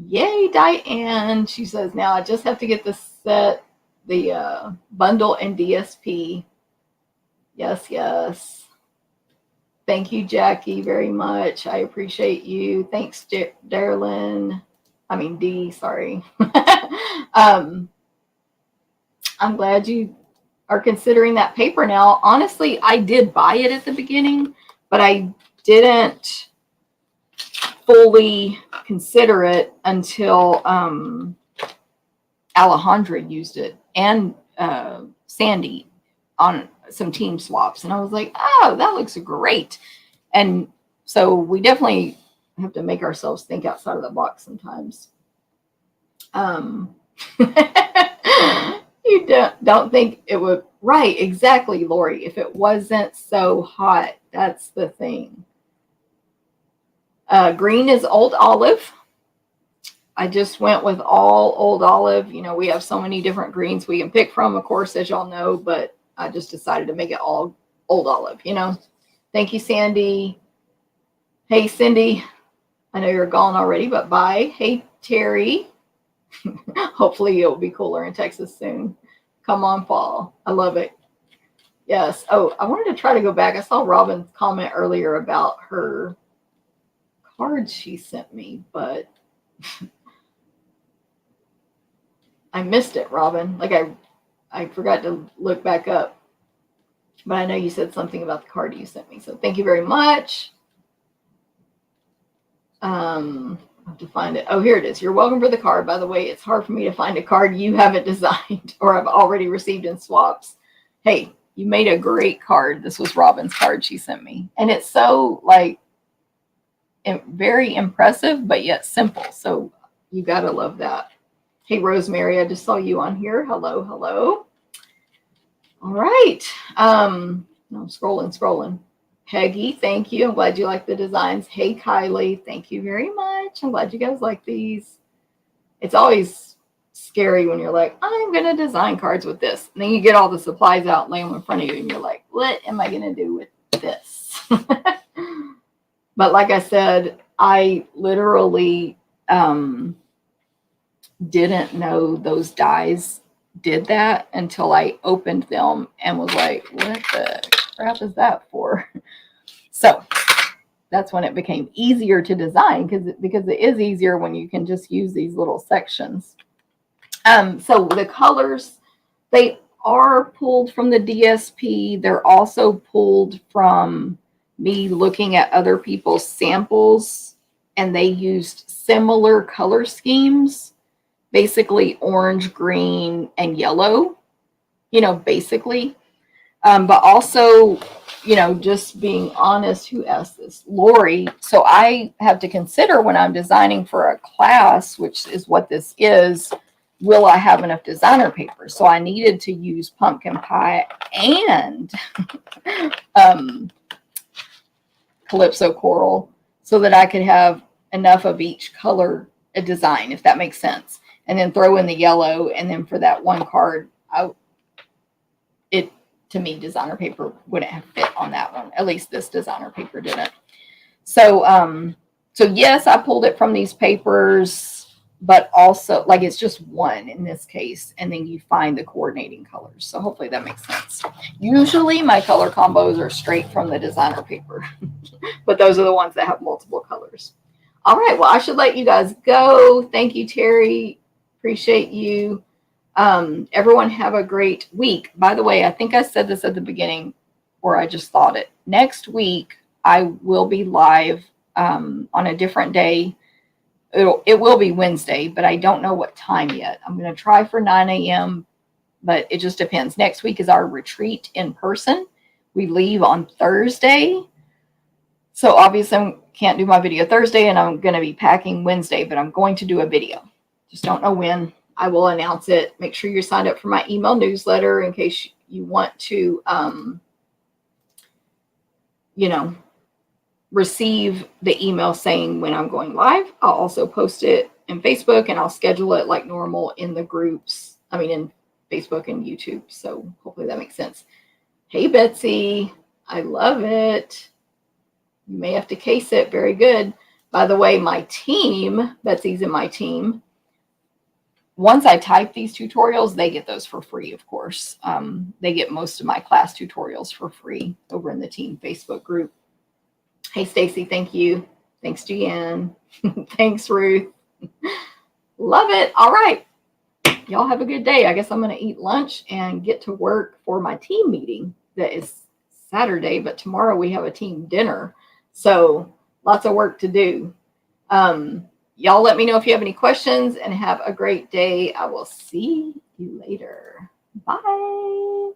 Yay, Diane. She says, now I just have to get the set, the bundle and DSP. Yes, yes. Thank you, Jackie, very much. I appreciate you. Thanks, Darlyn. I mean, D, sorry. I'm glad you are considering that paper now. Honestly, I did buy it at the beginning, but I didn't fully consider it until Alejandra used it and Sandy on some team swaps. And I was like, oh, that looks great. And so we definitely have to make ourselves think outside of the box sometimes. You don't think it would, right, exactly, Lori. If it wasn't so hot, that's the thing. Green is Old Olive. I just went with all Old Olive. You know, we have so many different greens we can pick from, of course, as y'all know, but I just decided to make it all Old Olive, you know. Thank you, Sandy. Hey, Cindy. I know you're gone already, but bye. Hey, Terry. Hopefully it'll be cooler in Texas soon. Come on, fall. I love it. Yes. Oh, I wanted to try to go back. I saw Robin's comment earlier about her card she sent me, but I missed it, Robin. Like I forgot to look back up. But I know you said something about the card you sent me. So thank you very much. I have to find it. Oh, here it is. You're welcome for the card. By the way, it's hard for me to find a card you haven't designed or have already received in swaps. Hey, you made a great card. This was Robin's card she sent me. And it's so like very impressive, but yet simple. So you got to love that. Hey, Rosemary, I just saw you on here. Hello, hello. All right. No, I'm scrolling. Peggy, thank you. I'm glad you like the designs. Hey, Kylie, thank you very much. I'm glad you guys like these. It's always scary when you're like, I'm going to design cards with this. And then you get all the supplies out, lay them in front of you, and you're like, what am I going to do with this? But like I said, I literally didn't know those dies did that until I opened them and was like, what the crap is that for? So that's when it became easier to design because it is easier when you can just use these little sections. So the colors, they are pulled from the DSP. They're also pulled from me looking at other people's samples and they used similar color schemes, basically orange, green, and yellow, basically. But also, just being honest, who asked this? Lori. So I have to consider when I'm designing for a class, which is what this is, will I have enough designer paper? So I needed to use pumpkin pie and Calypso coral so that I could have enough of each color a design, if that makes sense. And then throw in the yellow. And then for that one card, to me, designer paper wouldn't have fit on that one. At least this designer paper didn't. So, yes, I pulled it from these papers, but also like it's just one in this case, and then you find the coordinating colors. So hopefully that makes sense. Usually my color combos are straight from the designer paper, but those are the ones that have multiple colors. All right, well, I should let you guys go. Thank you, Terry. Appreciate you. Everyone have a great week. By the way, I think I said this at the beginning, or I just thought it. Next week, I will be live on a different day. It will be Wednesday, but I don't know what time yet. I'm going to try for 9 a.m., but it just depends. Next week is our retreat in person. We leave on Thursday. So obviously I can't do my video Thursday, and I'm going to be packing Wednesday, but I'm going to do a video. Just don't know when. I will announce it. Make sure you're signed up for my email newsletter in case you want to, receive the email saying when I'm going live. I'll also post it in Facebook, and I'll schedule it like normal in the groups. In Facebook and YouTube. So hopefully that makes sense. Hey, Betsy. I love it. You may have to case it. Very good. By the way, my team, Betsy's in my team. Once I type these tutorials, they get those for free, of course. They get most of my class tutorials for free over in the team Facebook group. Hey, Stacy, thank you. Thanks, Deanne. Thanks, Ruth. Love it. All right. Y'all have a good day. I guess I'm going to eat lunch and get to work for my team meeting that is Saturday, but tomorrow we have a team dinner. So lots of work to do. Y'all let me know if you have any questions, and have a great day. I will see you later. Bye.